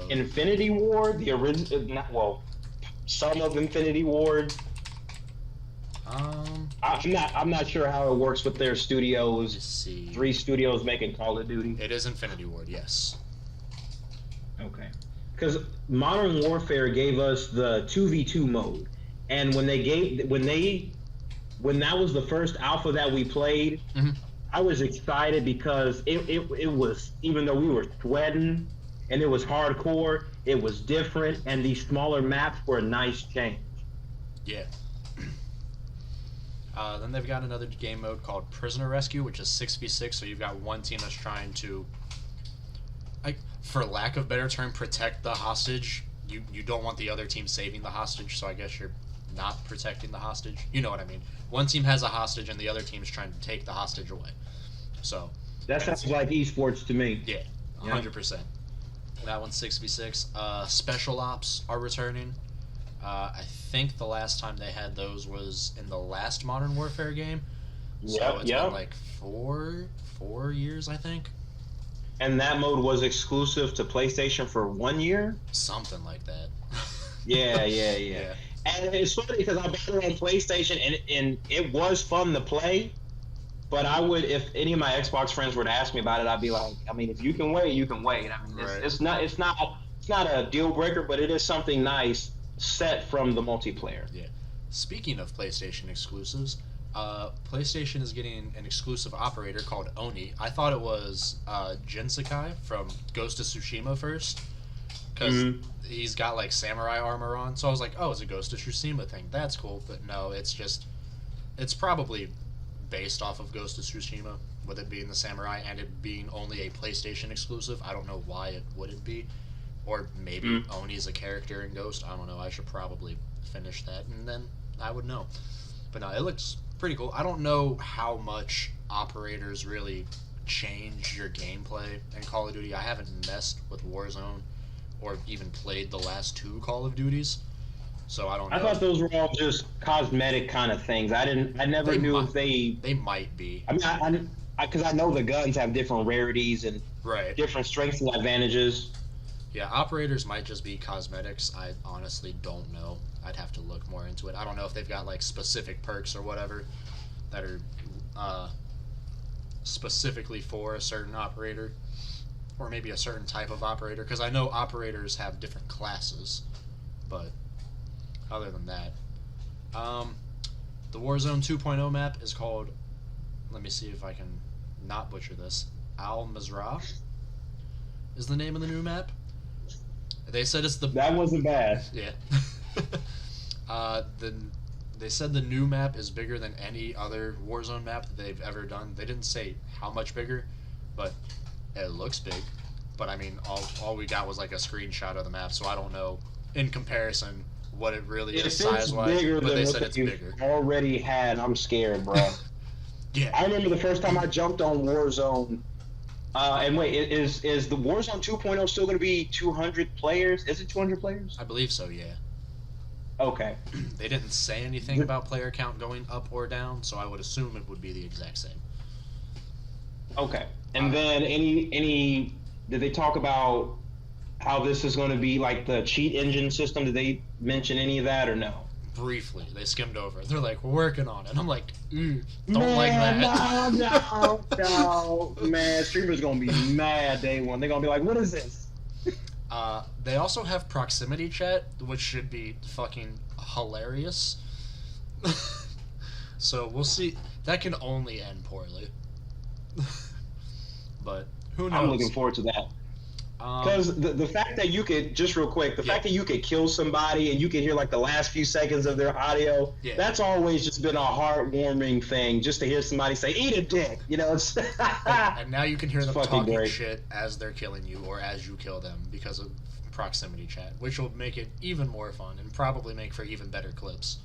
Infinity Ward, the original, some of Infinity Ward. I'm not sure how it works with their studios. Let's see. 3 studios making Call of Duty. It is Infinity Ward, yes. Okay. Because Modern Warfare gave us the 2v2 mode, and when that was the first alpha that we played, mm-hmm. I was excited because it was, even though we were sweating and it was hardcore, it was different, and these smaller maps were a nice change. Yeah. Then they've got another game mode called Prisoner Rescue, which is 6v6, so you've got one team that's trying to, for lack of better term, protect the hostage. You don't want the other team saving the hostage, so I guess you're not protecting the hostage. You know what I mean. One team has a hostage and the other team is trying to take the hostage away. So that sounds like esports to me. Yeah, 100%. That one's 6v6. Special Ops are returning. I think the last time they had those was in the last Modern Warfare game. So it's been like four years, I think. And that mode was exclusive to PlayStation for 1 year? Something like that. Yeah. And it's funny because I bought it on PlayStation, and it was fun to play. But I would, if any of my Xbox friends were to ask me about it, I'd be like, I mean, if you can wait, you can wait. I mean, it's not a deal breaker, but it is something nice set from the multiplayer. Yeah. Speaking of PlayStation exclusives, PlayStation is getting an exclusive operator called Oni. I thought it was Jinsakai from Ghost of Tsushima first, because he's got like samurai armor on. So I was like, oh, it's a Ghost of Tsushima thing. That's cool. But no, it's probably based off of Ghost of Tsushima, with it being the samurai and it being only a PlayStation exclusive. I don't know why it wouldn't be. Or maybe Oni's a character in Ghost. I don't know. I should probably finish that and then I would know. But no, it looks pretty cool. I don't know how much operators really change your gameplay in Call of Duty. I haven't messed with Warzone or even played the last 2 Call of Duties, so I don't know. I thought those were all just cosmetic kind of things. I never knew if they might be. I mean, because I know the guns have different rarities and different strengths and advantages. Yeah, operators might just be cosmetics. I honestly don't know. I'd have to look more into it. I don't know if they've got like specific perks or whatever that are specifically for a certain operator, or maybe a certain type of operator, because I know operators have different classes. But other than that, the Warzone 2.0 map is called, let me see if I can not butcher this, Al Mazrah is the name of the new map. They said it's the... That wasn't bad. Yeah. They said the new map is bigger than any other Warzone map that they've ever done. They didn't say how much bigger, but it looks big. But I mean, all we got was like a screenshot of the map, so I don't know in comparison what it really If is it's size wise, bigger but than they what said it's you've bigger. already had, I'm scared, bro. Yeah. I remember the first time I jumped on Warzone. And wait, is the Warzone 2.0 still going to be 200 players? Is it 200 players? I believe so, yeah. Okay. They didn't say anything about player count going up or down, so I would assume it would be the exact same. Okay. And then any did they talk about how this is going to be like the cheat engine system? Did they mention any of that or no? Briefly, they skimmed over it. They're like, we're working on it. I'm like, don't Man, like that. No, man. Streamers gonna be mad day one. They're gonna be like, what is this? They also have proximity chat, which should be fucking hilarious. So we'll see. That can only end poorly. But who knows? I'm looking forward to that. Because the fact that you could, just real quick, the fact that you could kill somebody and you could hear like the last few seconds of their audio, that's always just been a heartwarming thing, just to hear somebody say, eat a dick, you know? It's and now you can hear them talking great. shit as they're killing you or as you kill them because of proximity chat, which will make it even more fun and probably make for even better clips.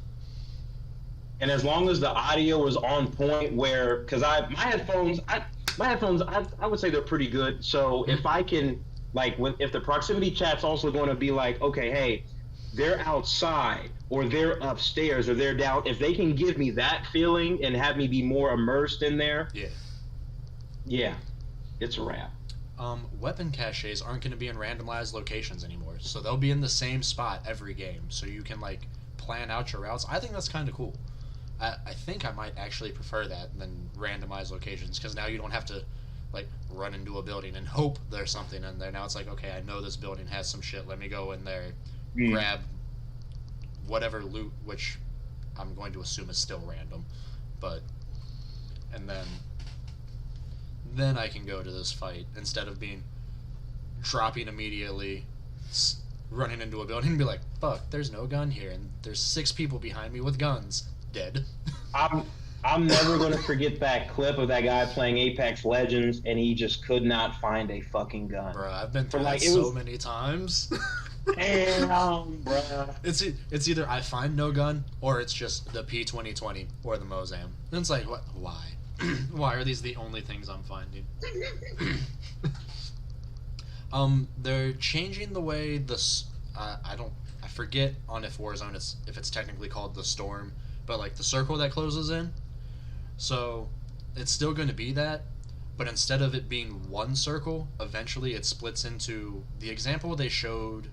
And as long as the audio is on point where, because my headphones, I would say they're pretty good. So if I can, like, if the proximity chat's also going to be like, okay, hey, they're outside or they're upstairs or they're down, if they can give me that feeling and have me be more immersed in there, yeah, it's a wrap. Weapon caches aren't going to be in randomized locations anymore, so they'll be in the same spot every game, so you can like plan out your routes. I think that's kind of cool. I think I might actually prefer that than randomized locations, because now you don't have to like run into a building and hope there's something in there. Now it's like, okay, I know this building has some shit, let me go in there, grab whatever loot, which I'm going to assume is still random, but and then I can go to this fight instead of being dropping immediately, running into a building and be like, fuck, there's no gun here and there's 6 people behind me with guns, dead. I'm never going to forget that clip of that guy playing Apex Legends and he just could not find a fucking gun. Bro, I've been through that so many times. Damn, bro. It's either I find no gun or it's just the P2020 or the Mozam. And it's like, what? Why? Why are these the only things I'm finding? They're changing the way I forget on if Warzone if it's technically called the Storm, but like the circle that closes in. So it's still going to be that, but instead of it being one circle, eventually it splits into, the example they showed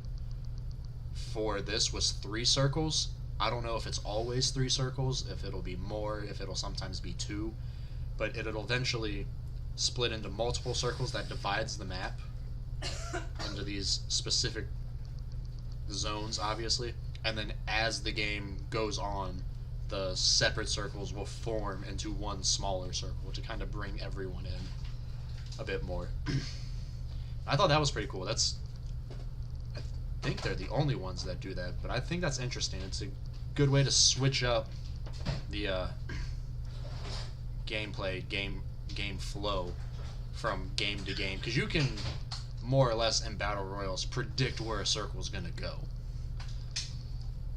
for this was 3 circles. I don't know if it's always 3 circles, if it'll be more, if it'll sometimes be 2, but it'll eventually split into multiple circles that divides the map into these specific zones, obviously, and then as the game goes on, the separate circles will form into one smaller circle to kind of bring everyone in a bit more. I thought that was pretty cool. I think they're the only ones that do that, but I think that's interesting. It's a good way to switch up the gameplay, game flow from game to game, because you can more or less in battle royals predict where a circle is going to go.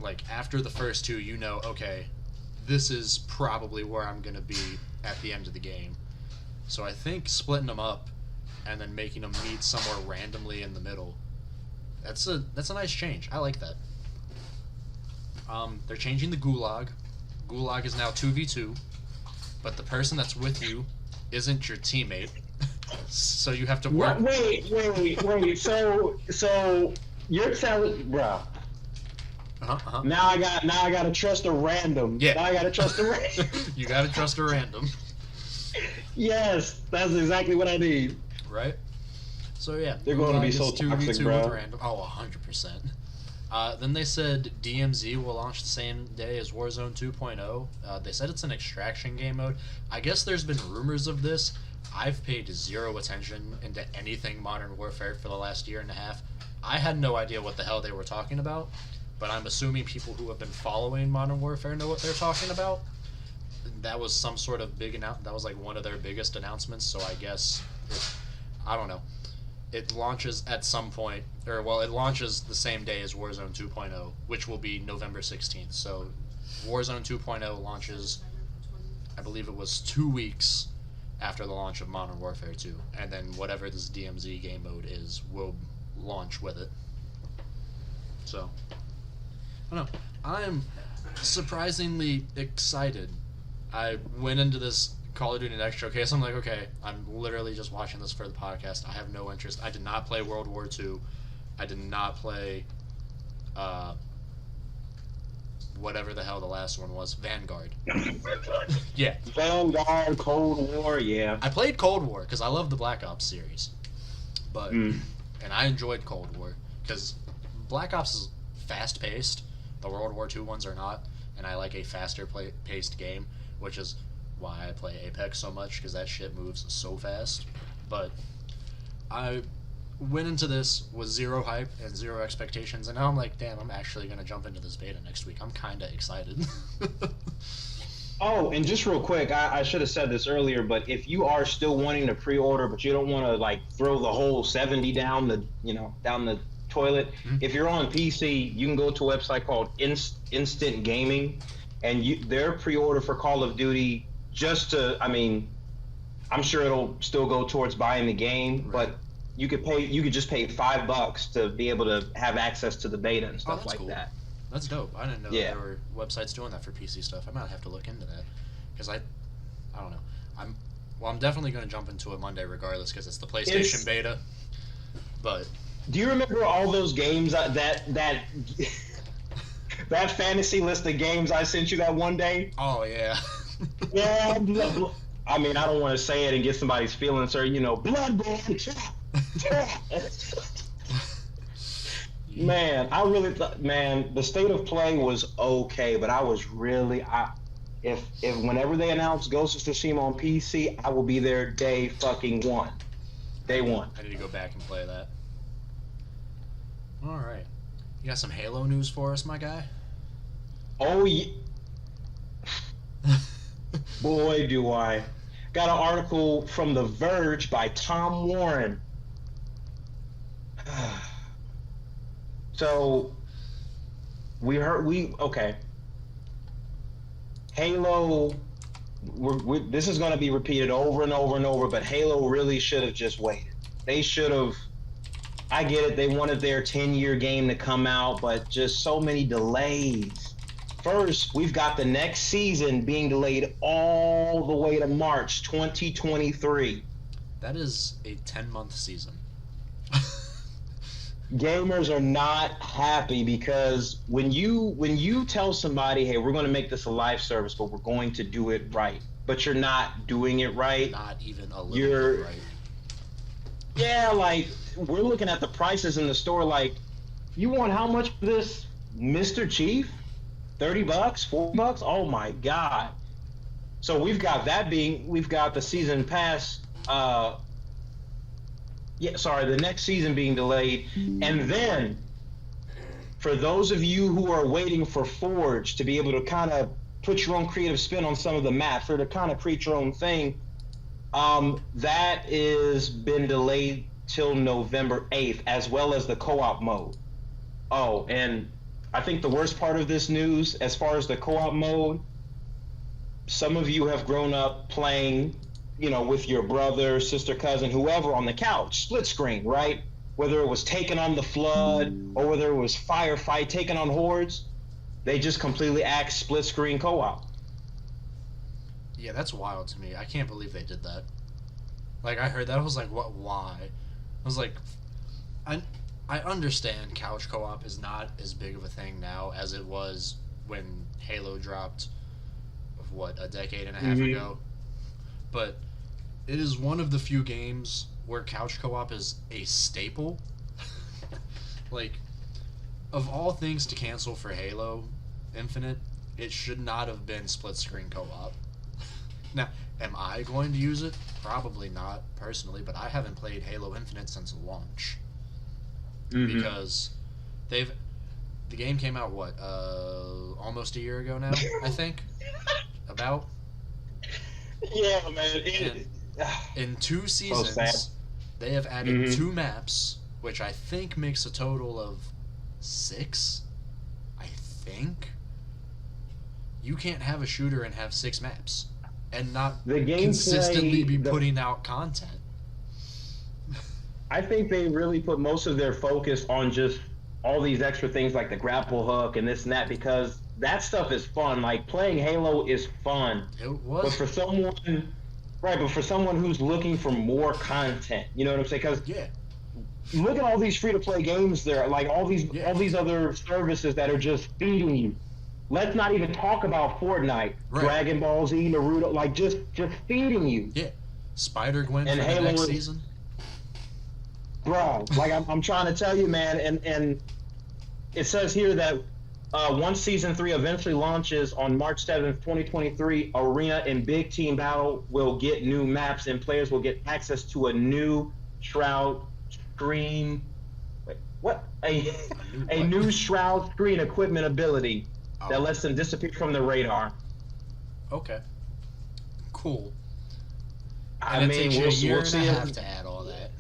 Like after the first 2, you know, okay, this is probably where I'm going to be at the end of the game. So I think splitting them up and then making them meet somewhere randomly in the middle, that's a nice change. I like that. They're changing the gulag. Gulag is now 2v2, but the person that's with you isn't your teammate. So you have to work. Wait. So you're telling, bro. Now I gotta trust a random. Yeah. Now I gotta trust a random. You gotta trust a random. Yes, that's exactly what I need. Right. So yeah, they're going to be so toxic, bro. With random. Oh, 100%. Then they said DMZ will launch the same day as Warzone 2.0. They said it's an extraction game mode. I guess there's been rumors of this. I've paid 0 attention into anything Modern Warfare for the last year and a half. I had no idea what the hell they were talking about, but I'm assuming people who have been following Modern Warfare know what they're talking about. That was some sort of big that was like one of their biggest announcements, so I guess, I don't know. it launches at some point, or well, it launches the same day as Warzone 2.0, which will be November 16th. So Warzone 2.0 launches, I believe it was 2 weeks after the launch of Modern Warfare 2, and then whatever this DMZ game mode is will launch with it. So, I don't know. I am surprisingly excited. I went into this Call of Duty Next Showcase. I'm like, okay, I'm literally just watching this for the podcast. I have no interest. I did not play World War II. I did not play whatever the hell the last one was, Vanguard. Yeah. Vanguard, Cold War, yeah. I played Cold War because I love the Black Ops series, but and I enjoyed Cold War because Black Ops is fast paced. The World War II ones are not, and I like a faster paced game, which is why I play Apex so much because that shit moves so fast. But I went into this with zero hype and zero expectations, and now I'm like, damn, I'm actually gonna jump into this beta next week. I'm kind of excited. Oh, and just real quick, I should have said this earlier, but if you are still wanting to pre-order, but you don't want to like throw the whole 70 down the toilet, if you're on PC, you can go to a website called Instant Gaming, and their pre-order for Call of Duty, just to, I mean, I'm sure it'll still go towards buying the game, Right. but you could just pay $5 to be able to have access to the beta and stuff that's like cool. that. That's dope. I didn't know Yeah. there were websites doing that for PC stuff. I might have to look into that because I don't know. I'm definitely going to jump into it Monday regardless because it's the PlayStation beta. But Do you remember all those games that that fantasy list of games I sent you that one day? oh yeah, Yeah. I mean, I don't want to say it and get somebody's feelings, or Bloodborne. Man, I really thought, man, the state of play was okay, but I was really, if whenever they announce Ghost of Tsushima on PC, I will be there day fucking one. Day one. I need to go back and play that. All right, you got some Halo news for us, my guy? Oh, yeah. Boy, do I. Got an article from The Verge by Tom Warren. So, okay. Halo, this is going to be repeated over and over and over, but Halo really should have just waited. They should have, I get it, they wanted their 10-year game to come out, but just so many delays. First, we've got the next season being delayed all the way to March 2023. That is a 10-month season. Gamers are not happy because when you tell somebody, hey, we're going to make this a live service, but we're going to do it right, but you're not doing it right. Not even a little bit right. Yeah, like, we're looking at the prices in the store, like, you want how much for this, Mr. Chief? $30, $40? Oh my God. So we've got the season pass, the next season being delayed. And then, for those of you who are waiting for Forge to be able to kind of put your own creative spin on some of the maps or to kind of create your own thing, that is been delayed till November 8th, as well as the co-op mode. Oh, and I think the worst part of this news, as far as the co-op mode, some of you have grown up playing, with your brother, sister, cousin, whoever on the couch, split screen, right? Whether it was Taken on the Flood or whether it was Firefight, Taken on Hordes, they just completely axed split screen co-op. Yeah, that's wild to me. I can't believe they did that. Like, I heard that, I was like, what, why? I was like, I understand couch co-op is not as big of a thing now as it was when Halo dropped, a decade and a half ago. But it is one of the few games where couch co-op is a staple. Like, of all things to cancel for Halo Infinite, it should not have been split-screen co-op. Now, am I going to use it? Probably not, personally, but I haven't played Halo Infinite since launch. Because the game came out, almost a year ago now, I think? About? Yeah, man. In 2 seasons, They have added Mhm. 2 maps, which I think makes a total of 6. I think. You can't have a shooter and have 6 maps and not The gameplay, consistently be putting out content. I think they really put most of their focus on just all these extra things like the grapple hook and this and that, because that stuff is fun. Like playing Halo is fun. It But was. for someone, right, but for someone who's looking for more content, you know what I'm saying? Because Yeah. look at all these free to play games there, like all these other services that are just feeding you. Let's not even talk about Fortnite, Right. Dragon Ball Z, Naruto, like just feeding you. Yeah. Spider-Gwen And for the Halo next is- season. Bro, like I'm trying to tell you, man, and it says here that once season 3 eventually launches on March 7th, 2023, Arena and Big Team Battle will get new maps, and players will get access to a new Shroud screen. Wait, what? A new Shroud screen equipment ability that lets them disappear from the radar. Okay. Cool. I And it mean, takes you a year we'll and see a half if, to add all that.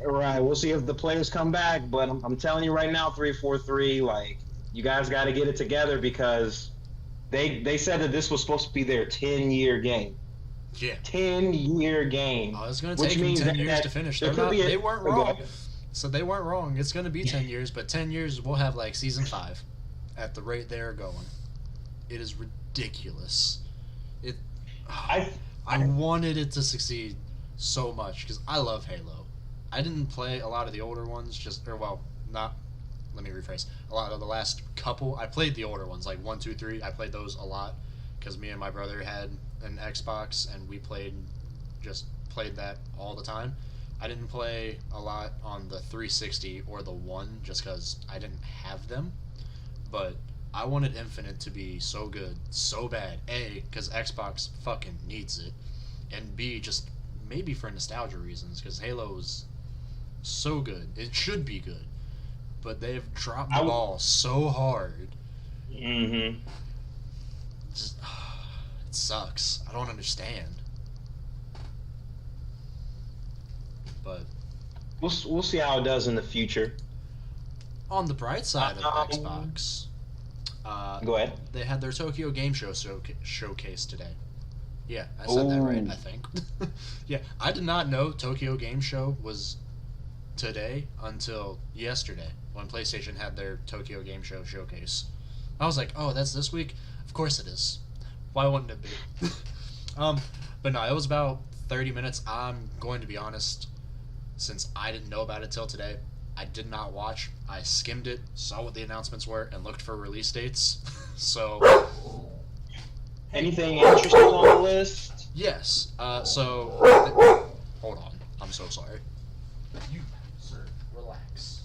right. We'll see if the players come back, but I'm telling you right now, 343, like you guys got to get it together, because they said that this was supposed to be their 10-year game. Yeah. 10-year game. Oh, it's going to Which take them means 10 that- years that to finish. there They're could not, be a- they weren't oh, go wrong. ahead. So they weren't wrong. It's going to be 10 years, but 10 years we'll have like season 5 at the rate they're going. It is ridiculous. It. I I wanted it to succeed so much because I love Halo. I didn't play a lot of the older ones, let me rephrase. A lot of the last couple, I played the older ones, like 1, 2, 3. I played those a lot because me and my brother had an Xbox and we played that all the time. I didn't play a lot on the 360 or the 1 just because I didn't have them. But I wanted Infinite to be so good, so bad. A, because Xbox fucking needs it. And B, just maybe for nostalgia reasons, because Halo's so good. It should be good. But they've dropped the ball so hard. Mm-hmm. Just, it sucks. I don't understand. But We'll see how it does in the future. on the bright side of Xbox, Go ahead. they had their Tokyo Game Show showcase today. Yeah, I said that right, Ooh. I think. Yeah, I did not know Tokyo Game Show was today until yesterday when PlayStation had their Tokyo Game Show showcase. I was like, oh, that's this week? Of course it is. Why wouldn't it be? But no, it was about 30 minutes. I'm going to be honest, since I didn't know about it till today, I did not watch. I skimmed it, saw what the announcements were, and looked for release dates. So, Anything interesting on the list? yes. Hold on. I'm so sorry. You, sir, relax.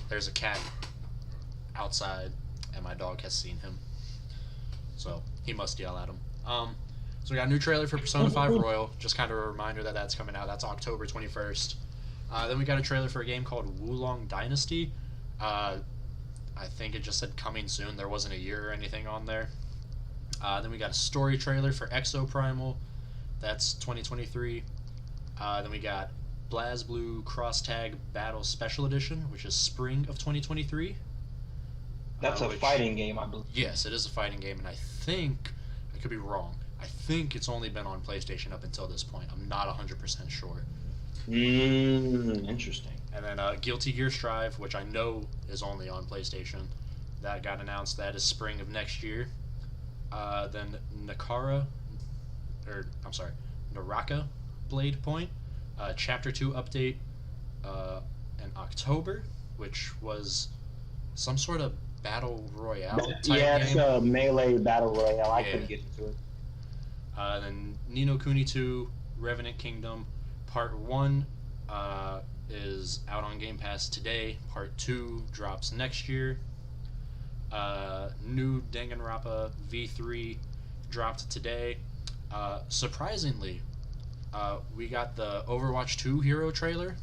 There's a cat outside, and my dog has seen him. So, he must yell at him. So we got a new trailer for Persona 5 Royal. Just kind of a reminder that that's coming out. That's October 21st. Then we got a trailer for a game called Wulong Dynasty. I think it just said coming soon. There wasn't a year or anything on there. Then we got a story trailer for Exo Primal. That's 2023. Then we got BlazBlue Cross Tag Battle Special Edition, which is spring of 2023. That's a fighting game, I believe. Yes, it is a fighting game, and I think, I could be wrong, I think it's only been on PlayStation up until this point. I'm not 100% sure. Interesting. And then Guilty Gear Strive, which I know is only on PlayStation. That got announced. That is spring of next year. Then Naraka Blade Point, Chapter 2 update in October, which was some sort of battle royale type Yeah, it's game. a melee battle royale. I Yeah. couldn't get into it. Then Ni no Kuni 2, Revenant Kingdom, Part 1 is out on Game Pass today. Part 2 drops next year. New Danganronpa V3 dropped today. Surprisingly, we got the Overwatch 2 hero trailer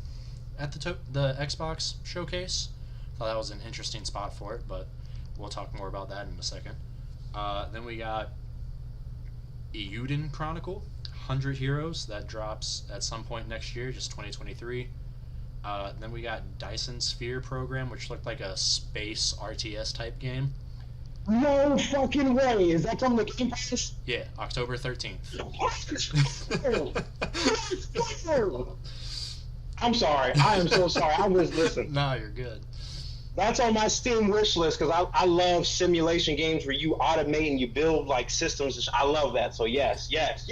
at the Xbox showcase. Thought that was an interesting spot for it, but we'll talk more about that in a second. Then we got Eiyuden Chronicle, 100 Heroes that drops at some point next year, just 2023. Then we got Dyson Sphere program, which looked like a space RTS type game. No fucking way! Is that coming to Game Pass? Yeah, October 13th. I'm sorry. I am so sorry. I was listening. Nah, you're good. That's on my Steam wish list because I love simulation games where you automate and you build like systems. I love that. So yes. That's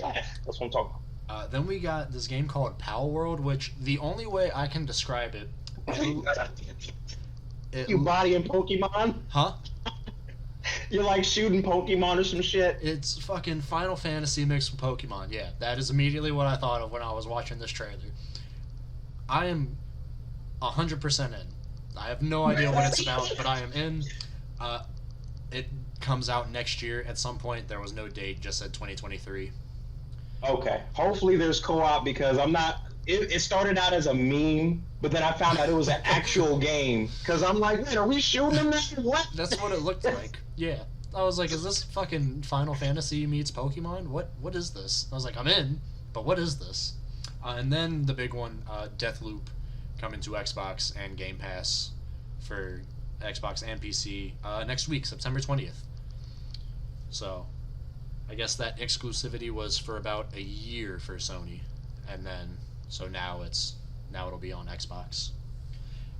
what I'm talking about. Then we got this game called Pal World, which the only way I can describe it, You bodying Pokemon? Huh? You're like shooting Pokemon or some shit? It's fucking Final Fantasy mixed with Pokemon. Yeah, that is immediately what I thought of when I was watching this trailer. I am 100% in. I have no idea what it's about, but I am in. It comes out next year at some point. There was no date, just said 2023. Okay. Hopefully there's co-op because I'm not... It started out as a meme, but then I found out it was an actual game. Because I'm like, wait, are we shooting them now? What? That's what it looked like. Yeah. I was like, is this fucking Final Fantasy meets Pokemon? What is this? I was like, I'm in, but what is this? And then the big one, Deathloop, coming to Xbox and Game Pass for Xbox and PC next week, September 20th. So, I guess that exclusivity was for about a year for Sony, and then so now it'll be on Xbox.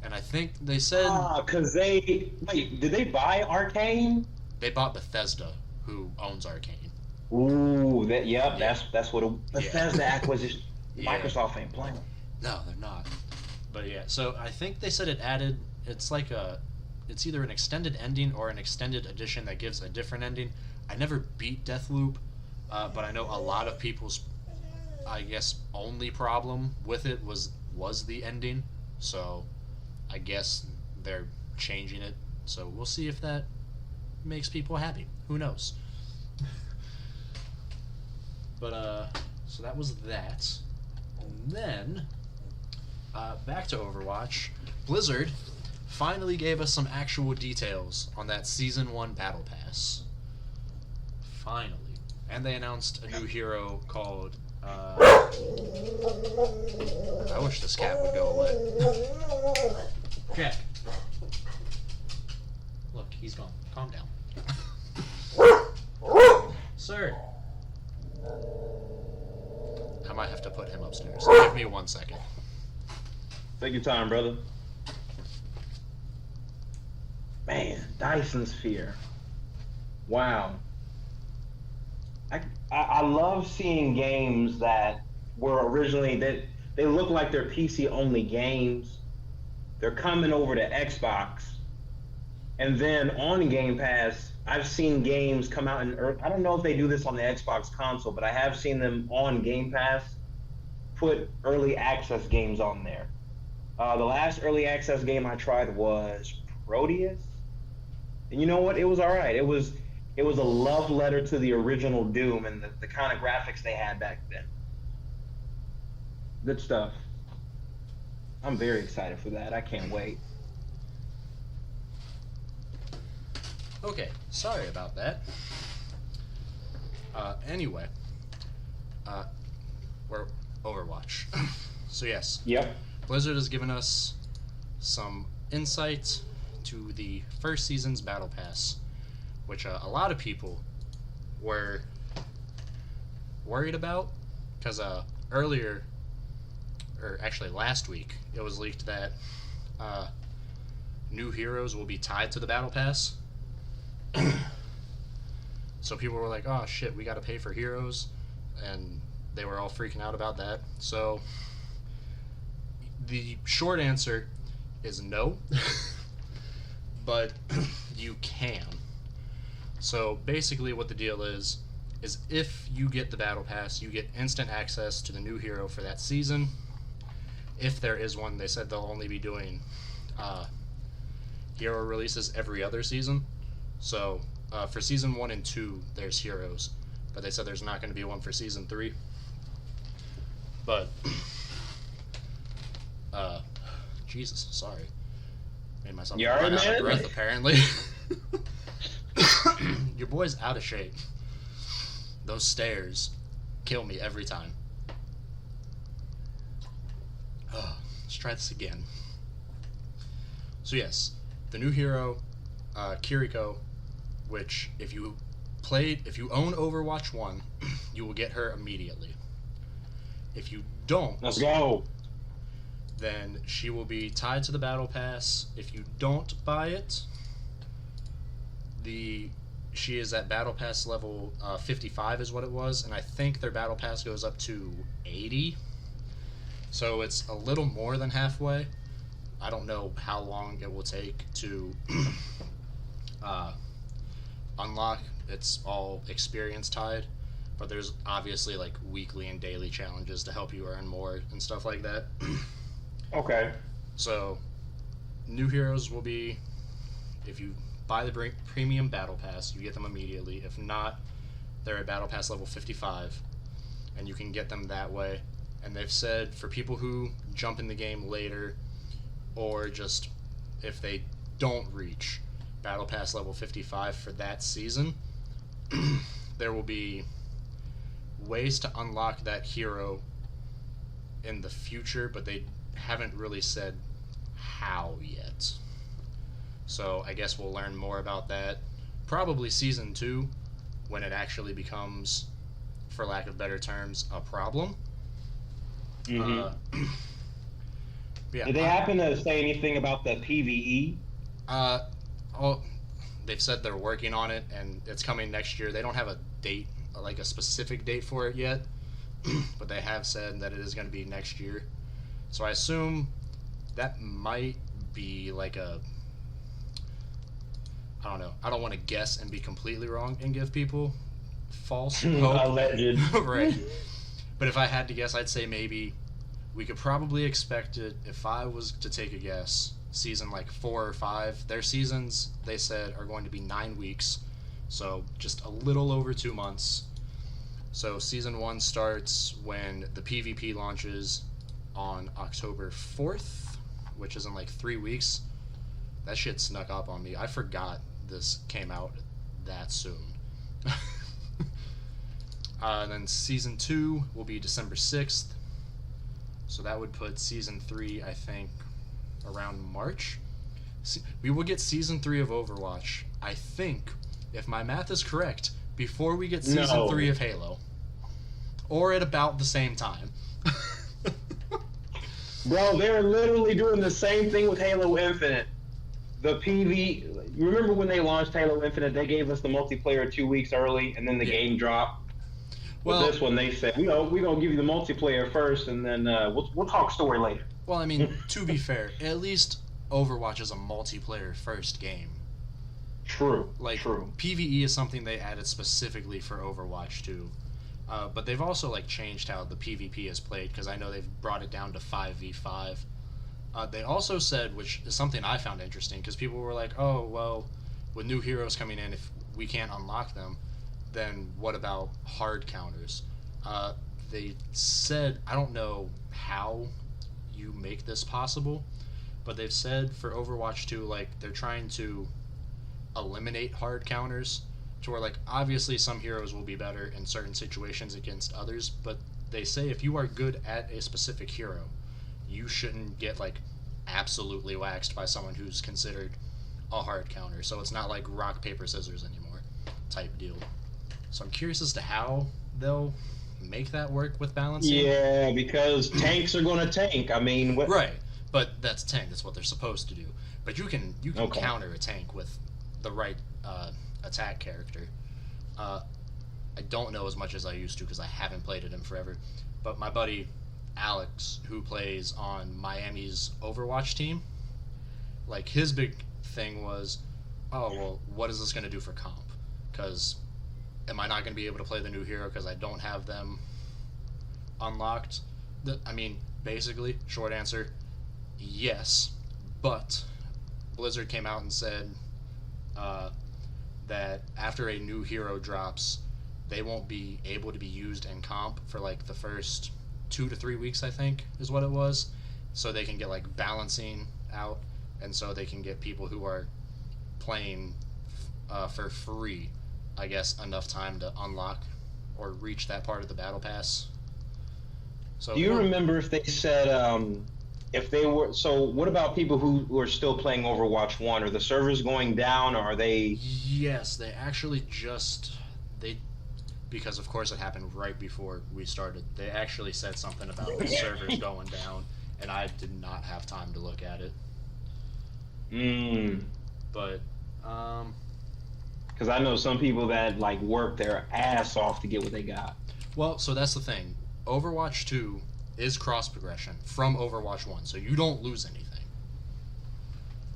And I think they said because did they buy Arcane? They bought Bethesda, who owns Arcane. Ooh, that's what a Bethesda acquisition. Yeah. Microsoft ain't playing. No, they're not. But yeah, so I think they said it added. It's like it's either an extended ending or an extended edition that gives a different ending. I never beat Deathloop, but I know a lot of people's, I guess, only problem with it was the ending. So, I guess they're changing it. So we'll see if that makes people happy. Who knows? But so that was that. And then back to Overwatch. Blizzard finally gave us some actual details on that Season 1 Battle Pass. Finally. And they announced a new hero called... I wish this cat would go away. Jack. Look, he's gone. Calm down. Sir. I might have to put him upstairs. Give me 1 second. Take your time, brother. Man, Dyson Sphere. Wow. I love seeing games that were originally they look like they're PC only games. They're coming over to Xbox, and then on Game Pass, I've seen games come out I don't know if they do this on the Xbox console, but I have seen them on Game Pass put early access games on there. The last early access game I tried was Proteus, and you know what? It was all right. It was a love letter to the original Doom and the kind of graphics they had back then. Good stuff. I'm very excited for that. I can't wait. Okay, sorry about that. Anyway, we're Overwatch. So yes. Yep. Blizzard has given us some insight to the first season's Battle Pass, which a lot of people were worried about, because earlier, or actually last week, it was leaked that new heroes will be tied to the Battle Pass. So people were like, oh shit, we gotta pay for heroes, and they were all freaking out about that. So the short answer is no, but you can. So basically what the deal is if you get the Battle Pass, you get instant access to the new hero for that season. If there is one, they said they'll only be doing hero releases every other season. So for Season 1 and 2, there's heroes, but they said there's not going to be one for Season 3. But, Jesus, sorry. Made myself run out of breath, apparently. Your boy's out of shape. Those stairs. kill me every time. Let's try this again. So yes, the new hero, Kiriko, which if you own Overwatch 1, you will get her immediately. If you don't, let's go. Then she will be tied to the battle pass. If you don't buy it, she is at battle pass level 55 is what it was, and I think their battle pass goes up to 80. So it's a little more than halfway. I don't know how long it will take to unlock. It's all experience tied, but there's obviously like weekly and daily challenges to help you earn more and stuff like that. Okay. So new heroes will be, if you buy the premium battle pass, you get them immediately. If not, they're at battle pass level 55, and you can get them that way. And they've said for people who jump in the game later, or just if they don't reach battle pass level 55 for that season, there will be ways to unlock that hero in the future, but they haven't really said how yet. So I guess we'll learn more about that probably season 2, when it actually becomes, for lack of better terms, a problem. Mm-hmm. Yeah, did they happen to say anything about the PvE? They've said they're working on it and it's coming next year. They don't have a date, like a specific date for it yet, but they have said that it is going to be next year. So I assume that might be like a, I don't know. I don't want to guess and be completely wrong and give people false hope. Alleged. Right. But if I had to guess, I'd say maybe we could probably expect it, if I was to take a guess, season like 4 or 5. Their seasons, they said, are going to be 9 weeks, so just a little over 2 months. So season 1 starts when the PvP launches on October 4th, which is in like 3 weeks. That shit snuck up on me. I forgot this came out that soon. And then season 2 will be December 6th. So that would put season 3, I think, around March. We will get season 3 of Overwatch, I think, if my math is correct, before we get season 3 of Halo. Or at about the same time. Bro, they're literally doing the same thing with Halo Infinite. The remember when they launched Halo Infinite, they gave us the multiplayer 2 weeks early, and then the game dropped? Well, with this one, they said, we're going to give you the multiplayer first, and then we'll talk story later. Well, I mean, to be fair, at least Overwatch is a multiplayer first game. True. True. PvE is something they added specifically for Overwatch 2. But they've also changed how the PvP is played, because I know they've brought it down to 5v5. They also said, which is something I found interesting, because people were like, oh, well, with new heroes coming in, if we can't unlock them, then what about hard counters? They said, I don't know how you make this possible, but they've said for Overwatch 2, they're trying to eliminate hard counters, to where, obviously some heroes will be better in certain situations against others, but they say if you are good at a specific hero, you shouldn't get, absolutely waxed by someone who's considered a hard counter. So it's not like rock, paper, scissors anymore type deal. So I'm curious as to how they'll make that work with balancing. Yeah, because tanks are going to tank. I mean... Right, but that's tank. That's what they're supposed to do. But you can counter a tank with the right attack character. I don't know as much as I used to because I haven't played it in forever. But my buddy Alex, who plays on Miami's Overwatch team, his big thing was, oh, well, what is this going to do for comp? Because am I not going to be able to play the new hero because I don't have them unlocked? Basically, short answer, yes. But Blizzard came out and said that after a new hero drops, they won't be able to be used in comp for the first 2 to 3 weeks, I think, is what it was. So they can get balancing out, and so they can get people who are playing for free, I guess, enough time to unlock or reach that part of the battle pass. So Do you remember if they said if they were? So what about people who are still playing Overwatch 1? Are the servers going down, or are they? Yes, they actually just they because of course it happened right before we started. They actually said something about the servers going down, and I did not have time to look at it. But because I know some people that like work their ass off to get what they got. well, so that's the thing. Overwatch 2 is cross progression from Overwatch 1, so you don't lose anything.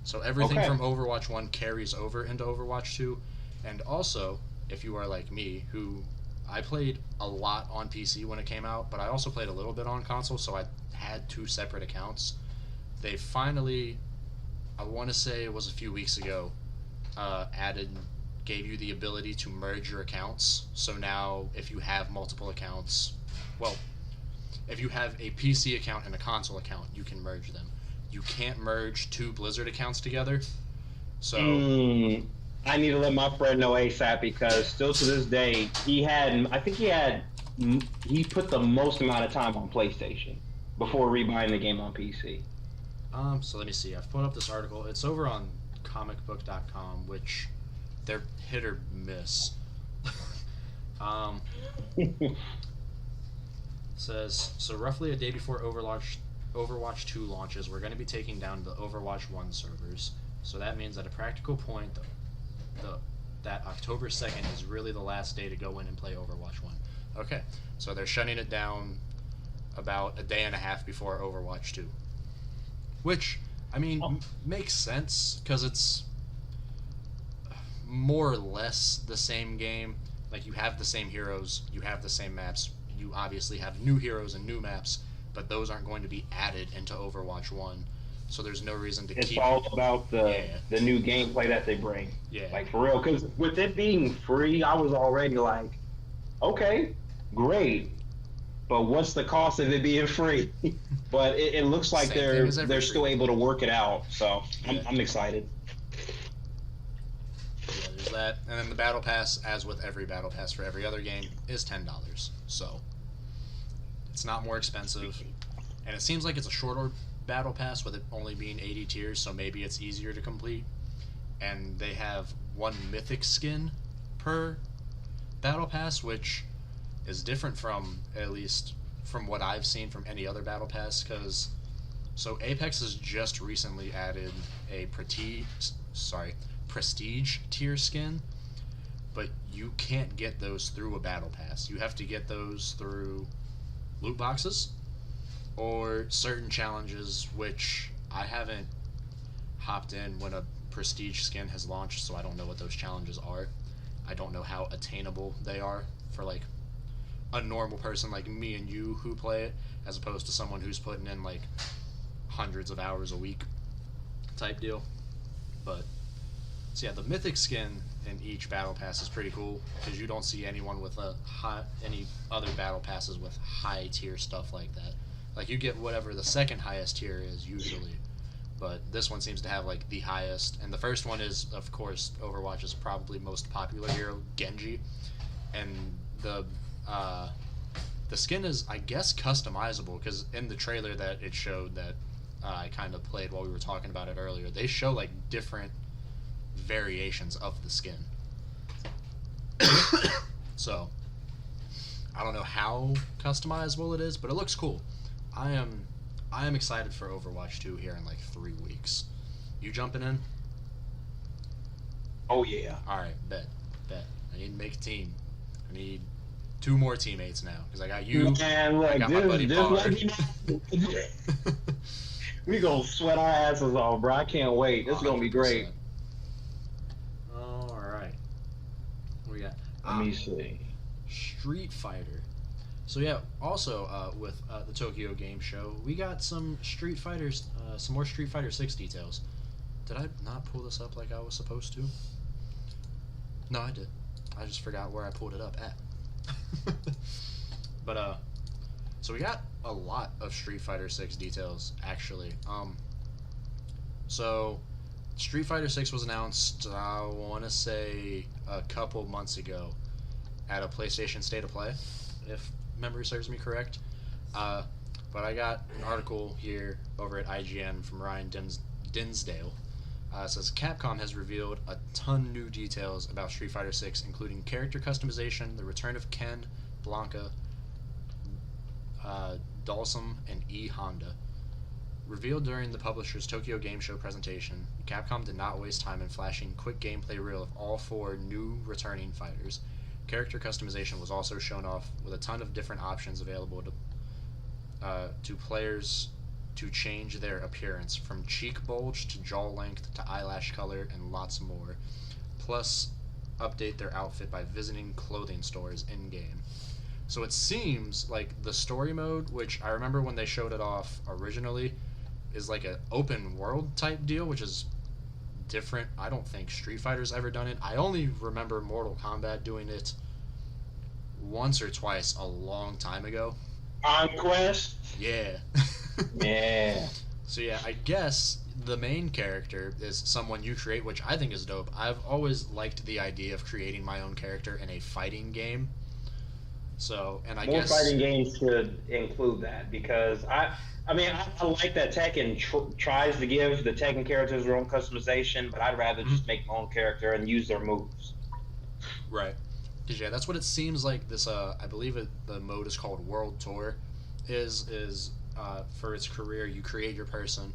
So everything Okay. from Overwatch 1 carries over into Overwatch 2, and also if you are like me, who I played a lot on PC when it came out, but I also played a little bit on console, so I had two separate accounts. They finally, I want to say it was a few weeks ago, gave you the ability to merge your accounts. So now, if you have multiple accounts, well, if you have a PC account and a console account, you can merge them. You can't merge two Blizzard accounts together. So I need to let my friend know ASAP because still to this day, I think he put the most amount of time on PlayStation before rebuying the game on PC. So let me see. I've put up this article. It's over on comicbook.com, which they're hit or miss. Says, so roughly a day before Overwatch 2 launches, we're going to be taking down the Overwatch 1 servers. So that means at a practical point, that October 2nd is really the last day to go in and play Overwatch 1. Okay, so they're shutting it down about a day and a half before Overwatch 2. Which, I mean, makes sense, because it's more or less the same game. Like, you have the same heroes, you have the same maps, you obviously have new heroes and new maps, but those aren't going to be added into Overwatch 1. So there's no reason to It's keep... all about the new gameplay that they bring. Yeah. Like, for real. Because with it being free, I was already like, okay, great. But what's the cost of it being free? But it looks like Same thing as every they're free still able to work it out. So Yeah. I'm excited. Yeah, there's that. And then the Battle Pass, as with every Battle Pass for every other game, is $10. So it's not more expensive. And it seems like it's a shorter Battle Pass with it only being 80 tiers, so maybe it's easier to complete. And they have one mythic skin per Battle Pass, which is different from, at least from what I've seen from any other Battle Pass, because so Apex has just recently added a prestige tier skin, but you can't get those through a Battle Pass. You have to get those through loot boxes or certain challenges, which I haven't hopped in when a prestige skin has launched, so I don't know what those challenges are. I don't know how attainable they are for like a normal person like me and you who play it, as opposed to someone who's putting in like hundreds of hours a week type deal. But so yeah, the mythic skin in each battle pass is pretty cool, because you don't see anyone with any other battle passes with high tier stuff like that. Like, you get whatever the second highest tier is usually, but this one seems to have like the highest. And the first one is, of course, Overwatch's probably most popular hero, Genji, and the skin is, I guess, customizable, because in the trailer that it showed that I kind of played while we were talking about it earlier, they show like different variations of the skin. So I don't know how customizable it is, but it looks cool. I am excited for Overwatch 2 here in like 3 weeks. You jumping in? Oh yeah. Alright, bet. I need to make a team. I need 2 more teammates now, because I got you. Man, look, I got my buddy Pard. We gonna sweat our asses off, bro. I can't wait. This is gonna be great. 100%. Alright. What we got? Let me see. Street Fighter. So yeah, also with the Tokyo Game Show, we got some more Street Fighter 6 details. Did I not pull this up like I was supposed to? No, I did. I just forgot where I pulled it up at. But so we got a lot of Street Fighter 6 details actually. So Street Fighter 6 was announced, I want to say a couple months ago. at a PlayStation State of Play, if memory serves me correct. But I got an article here over at IGN from Ryan Dinsdale. It says Capcom has revealed a ton new details about Street Fighter 6, including character customization, the return of Ken, Blanca, Dalsum, and E. Honda. Revealed during the publisher's Tokyo Game Show presentation, Capcom did not waste time in flashing quick gameplay reel of all 4 new returning fighters. Character customization was also shown off with a ton of different options available to players to change their appearance, from cheek bulge to jaw length to eyelash color and lots more. Plus, update their outfit by visiting clothing stores in-game. So it seems like the story mode, which I remember when they showed it off originally, is like an open world type deal, which is different. I don't think Street Fighter's ever done it. I only remember Mortal Kombat doing it once or twice a long time ago. Conquest? Yeah. Yeah. So yeah, I guess the main character is someone you create, which I think is dope. I've always liked the idea of creating my own character in a fighting game. So, and I More guess fighting games should include that, because I like that Tekken tries to give the Tekken characters their own customization, but I'd rather just make my own character and use their moves. Right. Because yeah, that's what it seems like. This I believe the mode is called World Tour. Is for its career, you create your person,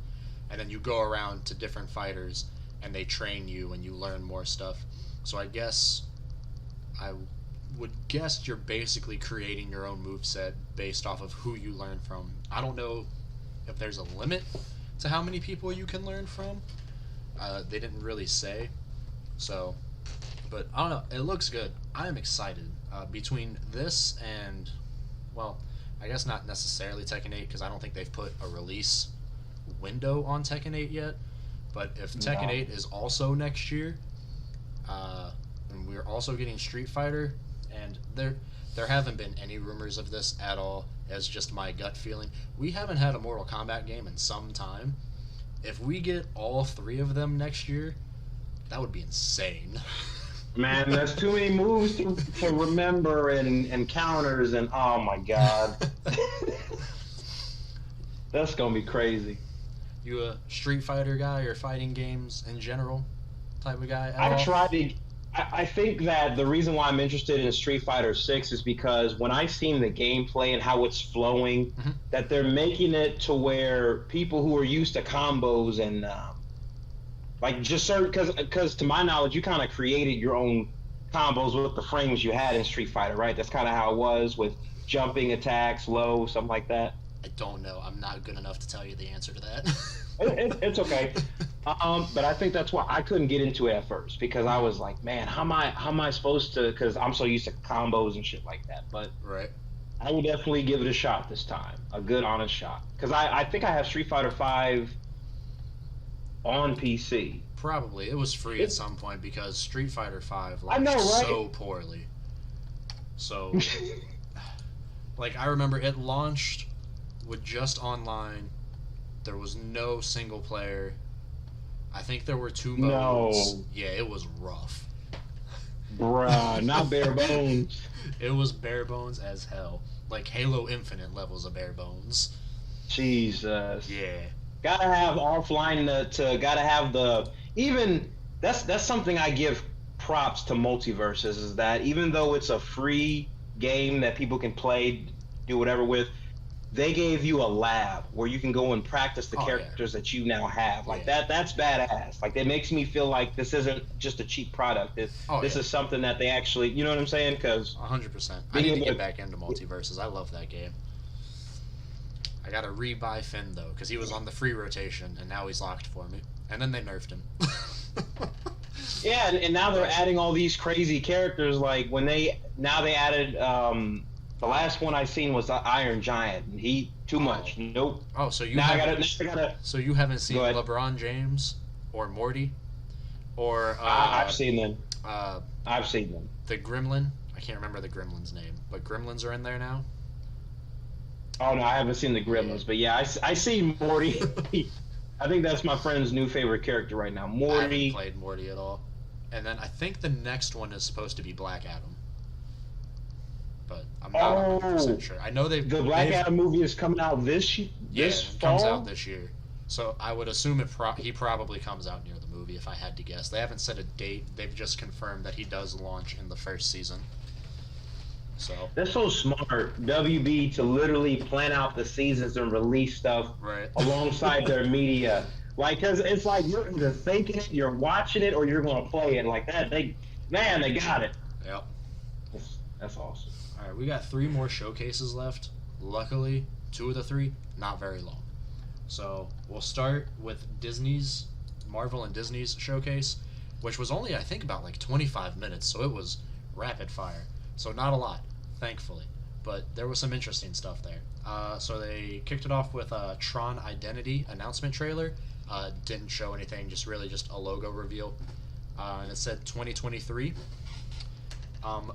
and then you go around to different fighters, and they train you, and you learn more stuff. So I guess I would guess you're basically creating your own moveset based off of who you learn from. I don't know if there's a limit to how many people you can learn from. They didn't really say. So, but I don't know. It looks good. I'm excited. Between this and, well, I guess not necessarily Tekken 8, because I don't think they've put a release window on Tekken 8 yet. But if Tekken 8 is also next year, and we're also getting Street Fighter, and there haven't been any rumors of this at all, as just my gut feeling. We haven't had a Mortal Kombat game in some time. If we get all 3 of them next year, that would be insane. Man, there's too many moves to remember and counters, and oh my god. That's gonna be crazy. You a Street Fighter guy, or fighting games in general type of guy? I think that the reason why I'm interested in Street Fighter 6 is because when I've seen the gameplay and how it's flowing, that they're making it to where people who are used to combos and like just certain, because to my knowledge, you kind of created your own combos with the frames you had in Street Fighter, right? That's kind of how it was with jumping attacks, low, something like that. I don't know. I'm not good enough to tell you the answer to that. It's okay. But I think that's why I couldn't get into it at first, because I was like, man, how am I supposed to? Because I'm so used to combos and shit like that. But right. I will definitely give it a shot this time, a good honest shot, because I think I have Street Fighter 5 on PC. Probably it was free at some point, because Street Fighter 5 I know, right? so poorly. So, like, I remember it launched with just online. There was no single player. I think there were 2 modes. No. Yeah, it was rough. Bruh, not bare bones. It was bare bones as hell. Like Halo Infinite levels of bare bones. Jesus. Yeah. Gotta have offline gotta have the, even that's something I give props to Multiverses, is that even though it's a free game that people can play, do whatever with, they gave you a lab where you can go and practice the characters that you now have. Like that's badass. Like, that makes me feel like this isn't just a cheap product. This is something that they actually, you know what I'm saying? Because 100%. I need to get back into Multiverses. I love that game. I gotta rebuy Finn though, because he was on the free rotation, and now he's locked for me. And then they nerfed him. Yeah, and now they're adding all these crazy characters. Like when they added the last one I seen was the Iron Giant, and he too much. Nope. Oh, so you so you haven't seen LeBron James or Morty or I've seen them. I've seen them. The Gremlin. I can't remember the Gremlin's name, but Gremlins are in there now. Oh no, I haven't seen the Gremlins, but yeah, I see Morty. I think that's my friend's new favorite character right now, Morty. I haven't played Morty at all. And then I think the next one is supposed to be Black Adam. but I'm not 100% Oh, sure. I know the Black they've Adam movie is coming out this yeah, this it comes fall. out this year. So I would assume he probably comes out near the movie if I had to guess. They haven't set a date. They've just confirmed that he does launch in the first season. So That's so smart, WB, to literally plan out the seasons and release stuff right. alongside their media. Like, cause it's like you're either thinking it, you're watching it, or you're gonna play it. Like that, they got it. Yep. That's awesome. All right, we got 3 more showcases left. Luckily, 2 of the 3 not very long. So we'll start with Marvel and Disney's showcase, which was only I think about like 25 minutes, so it was rapid fire. So not a lot, thankfully, but there was some interesting stuff there. So they kicked it off with a Tron Identity announcement trailer. Didn't show anything, just a logo reveal, and it said 2023.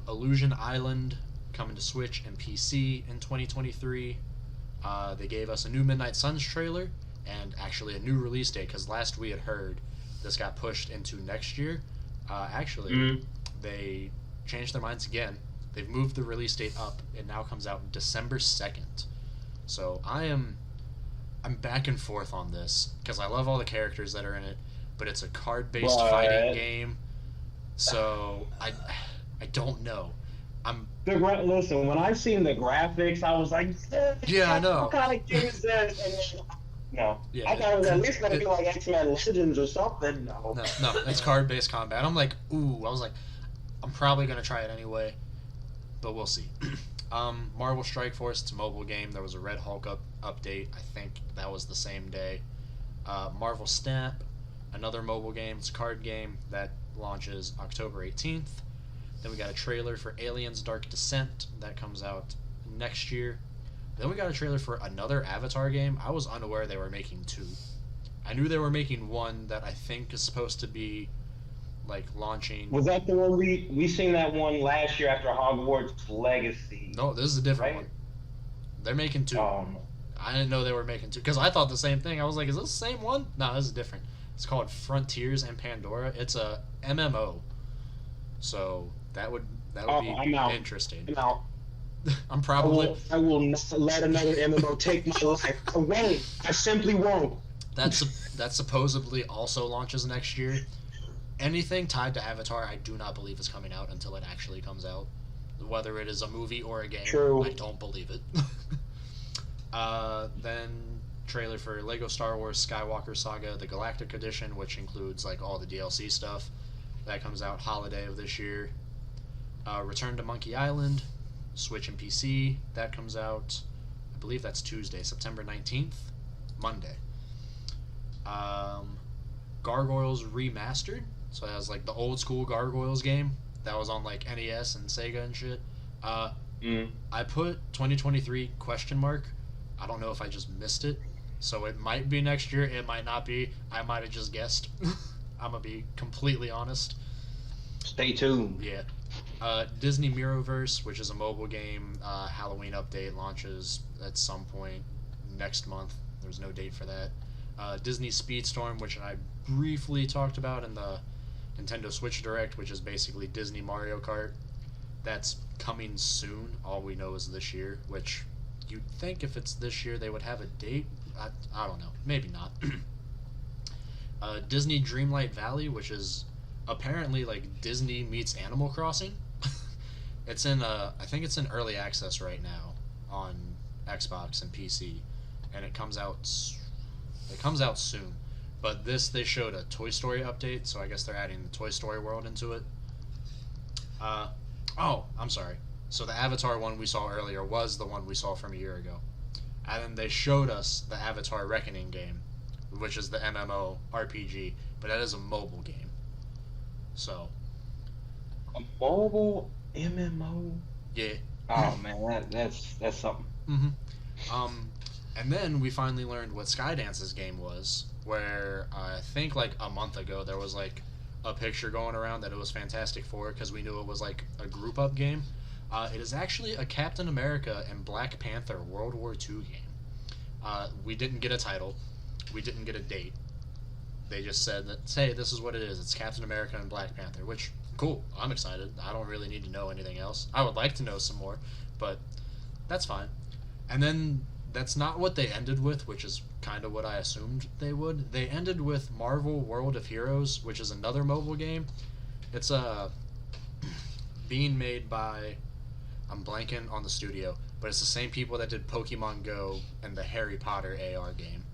Illusion Island coming to Switch and PC in 2023. They gave us a new Midnight Suns trailer and actually a new release date because last we had heard this got pushed into next year. They changed their minds again. They've moved the release date up. It now comes out December 2nd. So I'm back and forth on this because I love all the characters that are in it, but it's a card-based fighting game. So I don't know. Listen, when I seen the graphics, I was like, yeah, I know. What kind of game is this? And then, no. Yeah, I thought it was at least going to be like X-Men Legends or something. No, it's card-based combat. I'm like, ooh. I was like, I'm probably going to try it anyway, but we'll see. Marvel Strike Force, it's a mobile game. There was a Red Hulk update. I think that was the same day. Marvel Snap, another mobile game. It's a card game that launches October 18th. Then we got a trailer for Aliens Dark Descent that comes out next year. Then we got a trailer for another Avatar game. I was unaware they were making 2. I knew they were making one that I think is supposed to be like launching. Was that the one we seen that one last year after Hogwarts Legacy? No, this is a different one. They're making 2. I didn't know they were making 2 because I thought the same thing. I was like, is this the same one? No, this is different. It's called Frontiers and Pandora. It's a MMO. So that would be interesting. I'm out. I'm probably. I will not let another MMO take my life. I won't. I simply won't. That supposedly also launches next year. Anything tied to Avatar, I do not believe is coming out until it actually comes out. Whether it is a movie or a game, True. I don't believe it. Then trailer for Lego Star Wars Skywalker Saga: The Galactic Edition, which includes like all the DLC stuff. That comes out holiday of this year. Return to Monkey Island, Switch and PC. That comes out, I believe that's Tuesday, September 19th, Monday. Gargoyles Remastered. So it has like the old school Gargoyles game that was on like NES and Sega and shit. I put 2023 question mark. I don't know if I just missed it. So it might be next year. It might not be. I might have just guessed. I'm going to be completely honest. Stay tuned. Yeah. Disney Mirrorverse, which is a mobile game, Halloween update launches at some point next month. There's no date for that. Disney Speedstorm, which I briefly talked about in the Nintendo Switch Direct, which is basically Disney Mario Kart. That's coming soon. All we know is this year, which you'd think if it's this year they would have a date. I don't know. Maybe not. Disney Dreamlight Valley, which is apparently like Disney meets Animal Crossing. It's in I think it's in early access right now on Xbox and PC, and it comes out soon. But they showed a Toy Story update, so I guess they're adding the Toy Story world into it. I'm sorry. So the Avatar one we saw earlier was the one we saw from a year ago. And then they showed us the Avatar Reckoning game, which is the MMO RPG, but that is a mobile game. So. A mobile MMO? Yeah. Oh man, that's something. Mm-hmm. And then we finally learned what Skydance's game was, where I think like a month ago there was like a picture going around that it was Fantastic Four because we knew it was like a group up game. It is actually a Captain America and Black Panther World War II game. We didn't get a title. We didn't get a date. They just said that, hey, this is what it is. It's Captain America and Black Panther, which, Cool. I'm excited. I don't really need to know anything else. I would like to know some more, but that's fine. And then that's not what they ended with, which is kind of what I assumed they would. They ended with Marvel World of Heroes, which is another mobile game. It's being made by, I'm blanking on the studio, but it's the same people that did Pokemon Go and the Harry Potter AR game.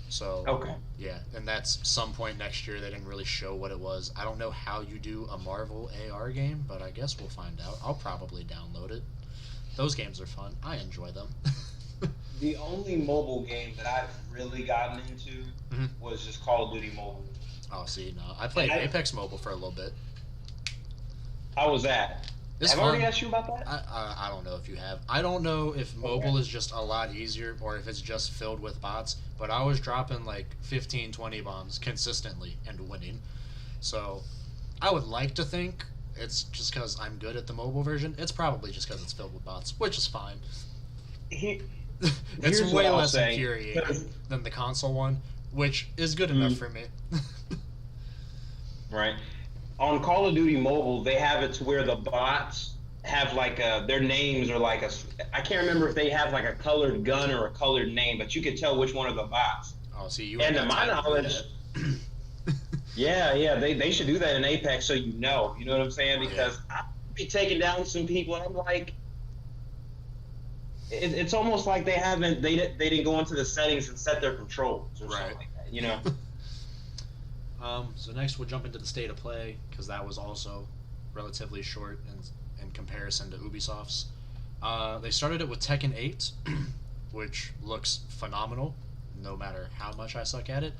So Okay. yeah, and that's some point next year. They didn't really show what it was. I don't know how you do a Marvel AR game, but I guess we'll find out. I'll probably download it. Those games are fun. I enjoy them. The only mobile game that I've really gotten into Mhm. was just Call of Duty Mobile. Oh, see, no, I played I- Apex Mobile for a little bit. How was that? It's Have I fun. already asked you about that? I don't know if you have. I don't know if mobile is just a lot easier or if it's just filled with bots, but I was dropping like 15, 20 bombs consistently and winning. So I would like to think it's just because I'm good at the mobile version. It's probably just because it's filled with bots, which is fine. He, It's Here's way what I'll less say, infuriating 'cause- than the console one, which is good enough for me. right. On Call of Duty Mobile, they have it to where the bots have like their names are like I can't remember if they have like a colored gun or a colored name, but you can tell which one of the bots. Oh, see, you And ain't to got my time to do knowledge, that. yeah, they should do that in Apex so you know what I'm saying? Because I'd be taking down some people and I'm like, it's almost like they didn't go into the settings and set their controls or Right. something like that, you know? So next we'll jump into the state of play because that was also relatively short in comparison to Ubisoft's. They started it with Tekken 8, which looks phenomenal, no matter how much I suck at it.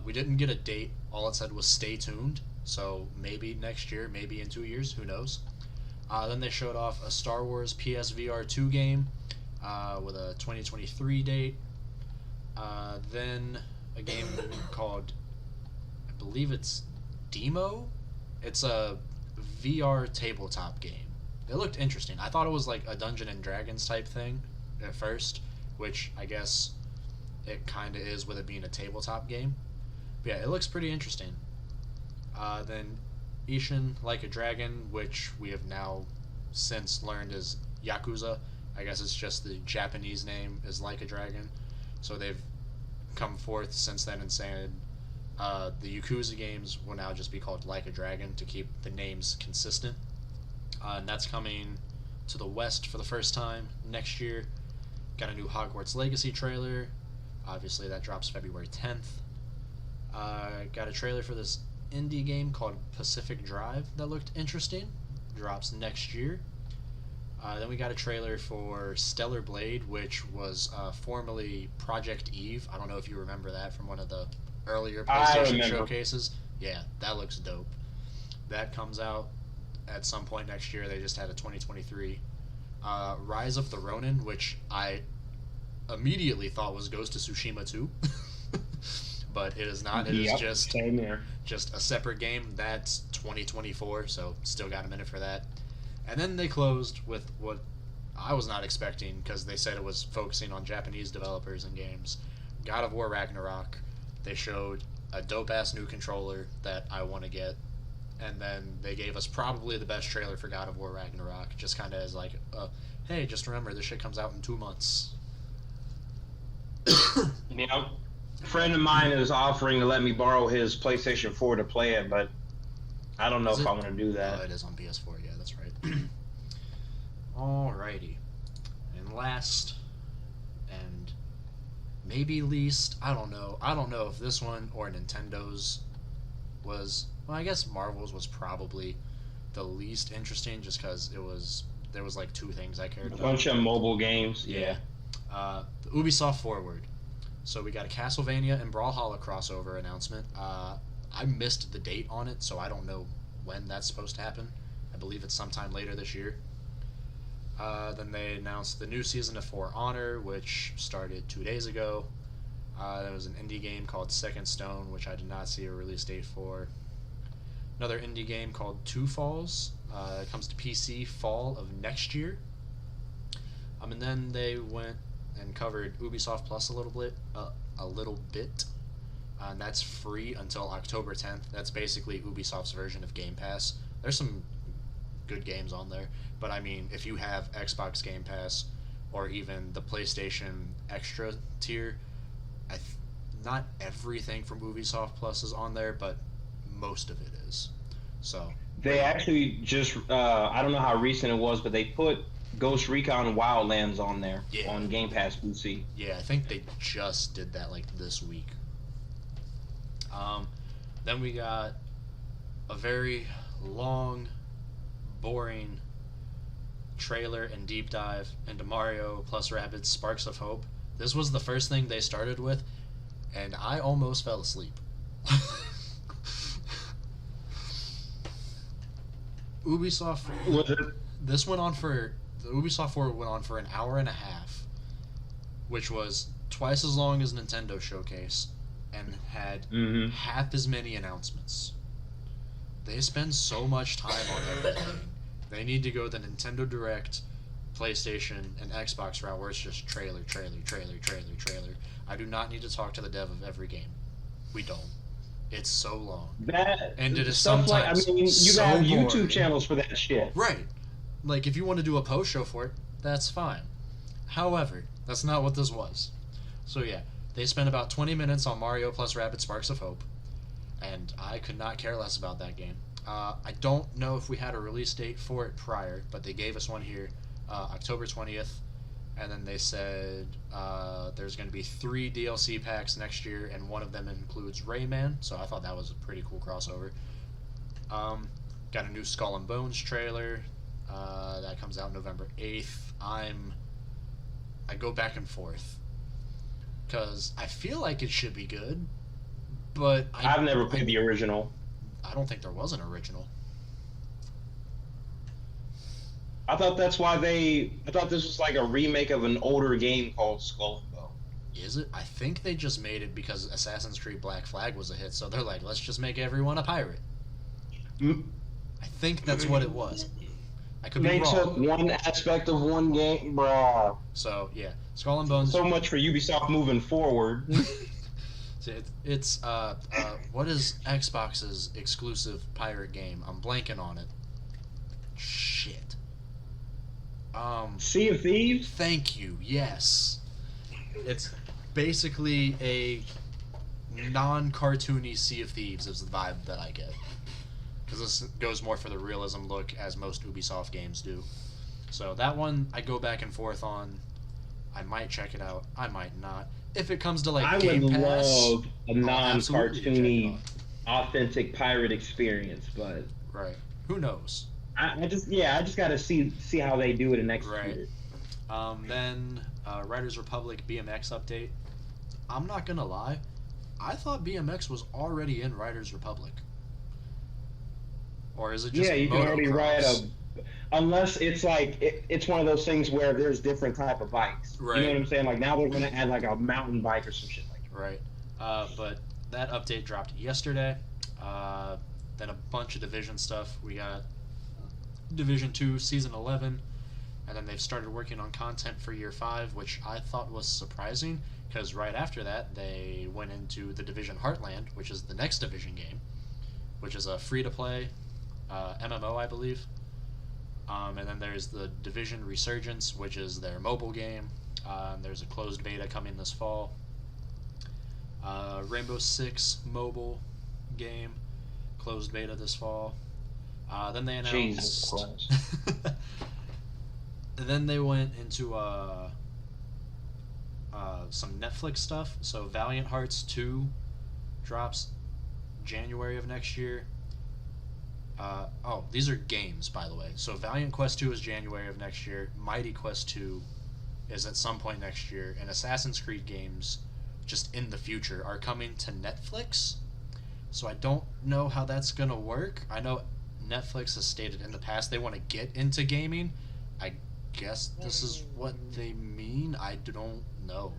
We didn't get a date. All it said was stay tuned, so maybe next year, maybe in 2 years, who knows. Then they showed off a Star Wars PSVR 2 game with a 2023 date. Then a game called, I believe it's Demo. It's a VR tabletop game. It looked interesting. I thought it was like a Dungeon and Dragons type thing at first, which I guess it kind of is with it being a tabletop game. But yeah, it looks pretty interesting. Then Ishin Like a Dragon, which we have now since learned is Yakuza. I guess it's just the Japanese name is Like a Dragon. So they've come forth since then and said the Yakuza games will now just be called Like a Dragon to keep the names consistent. And that's coming to the West for the first time next year. Got a new Hogwarts Legacy trailer. Obviously, that drops February 10th. Got a trailer for this indie game called Pacific Drive that looked interesting. Drops next year. Then we got a trailer for Stellar Blade, which was formerly Project Eve. I don't know if you remember that from one of the earlier PlayStation showcases. Yeah, that looks dope. That comes out at some point next year. They just had a 2023. Rise of the Ronin, which I immediately thought was Ghost of Tsushima 2. But it is not. It is just a separate game. That's 2024, so still got a minute for that. And then they closed with what I was not expecting because they said it was focusing on Japanese developers and games. God of War Ragnarok. They showed a dope-ass new controller that I want to get. And then they gave us probably the best trailer for God of War Ragnarok, just kind of as like, hey, just remember, this shit comes out in 2 months. You know, a friend of mine is offering to let me borrow his PlayStation 4 to play it, but I don't know if I want to do that. Oh, it is on PS4, yeah, that's right. Alrighty. And last, and maybe least, I don't know. I don't know if this one or Nintendo's was... Well, I guess Marvel's was probably the least interesting just because there was like 2 things I cared about. A bunch of mobile games. Yeah. The Ubisoft Forward. So we got a Castlevania and Brawlhalla crossover announcement. I missed the date on it, so I don't know when that's supposed to happen. I believe it's sometime later this year. Then they announced the new season of For Honor, which started 2 days ago. There was an indie game called Second Stone, which I did not see a release date for. Another indie game called Two Falls. It comes to PC fall of next year. And then they went and covered Ubisoft Plus a little bit. And that's free until October 10th. That's basically Ubisoft's version of GamePass. There's some good games on there, but I mean, if you have Xbox Game Pass or even the PlayStation Extra tier, not everything from Ubisoft Plus is on there, but most of it is. So They actually just, I don't know how recent it was, but they put Ghost Recon Wildlands on there on Game Pass PC. Yeah, I think they just did that like this week. Then we got a very long, boring trailer and deep dive into Mario plus Rabbids Sparks of Hope. This was the first thing they started with, and I almost fell asleep. Ubisoft. This went on for the Ubisoft 4 went on for an hour and a half, which was twice as long as Nintendo Showcase, and had half as many announcements. They spend so much time on everything. They need to go the Nintendo Direct, PlayStation, and Xbox route where it's just trailer. I do not need to talk to the dev of every game. We don't. It's so long. And it is sometimes like, I mean, you so have YouTube boring. channels for that shit. Right. Like, if you want to do a post show for it, that's fine. However, that's not what this was. So yeah, they spent about 20 minutes on Mario plus Rabbids Sparks of Hope, and I could not care less about that game. I don't know if we had a release date for it prior, but they gave us one here, October 20th, and then they said there's going to be 3 DLC packs next year, and one of them includes Rayman, so I thought that was a pretty cool crossover. Got a new Skull and Bones trailer, that comes out November 8th. I go back and forth, because I feel like it should be good, but I've never played the original. I don't think there was an original. I thought that's why I thought this was like a remake of an older game called Skull and Bone. Is it? I think they just made it because Assassin's Creed Black Flag was a hit, so they're like, let's just make everyone a pirate. I think that's what it was. I could be wrong. They took one aspect of one game, bruh. So, yeah. Skull and Bones. So much for Ubisoft moving forward. It's what is Xbox's exclusive pirate game? I'm blanking on it. Shit. Sea of Thieves? Thank you. Yes. It's basically a non-cartoony Sea of Thieves is the vibe that I get. Because this goes more for the realism look, as most Ubisoft games do. So that one I go back and forth on. I might check it out. I might not. If it comes to like I Game would Pass, love a absolutely check it non-cartoony, out. authentic pirate experience, but Right. Who knows? I just gotta see how they do it and execute Right. it. Then Riders Republic BMX update. I'm not gonna lie, I thought BMX was already in Riders Republic. Or is it just You can already motocross? ride unless it's like it's one of those things where there's different type of bikes. Right. You know what I'm saying? Like now they're gonna add like a mountain bike or some shit like that. Right. But that update dropped yesterday. Then a bunch of Division stuff. We got Division 2 Season 11, and then they've started working on content for Year 5, which I thought was surprising, because right after that they went into the Division Heartland, which is the next Division game, which is a free-to-play MMO, I believe. And then there's the Division Resurgence, which is their mobile game. There's a closed beta coming this fall. Rainbow Six mobile game, closed beta this fall. Then they announced. Jesus Christ. Then they went into some Netflix stuff. So Valiant Hearts 2 drops January of next year. These are games, by the way. So Valiant Quest 2 is January of next year. Mighty Quest 2 is at some point next year. And Assassin's Creed games, just in the future, are coming to Netflix. So I don't know how that's going to work. I know Netflix has stated in the past they want to get into gaming. I guess this is what they mean. I don't know.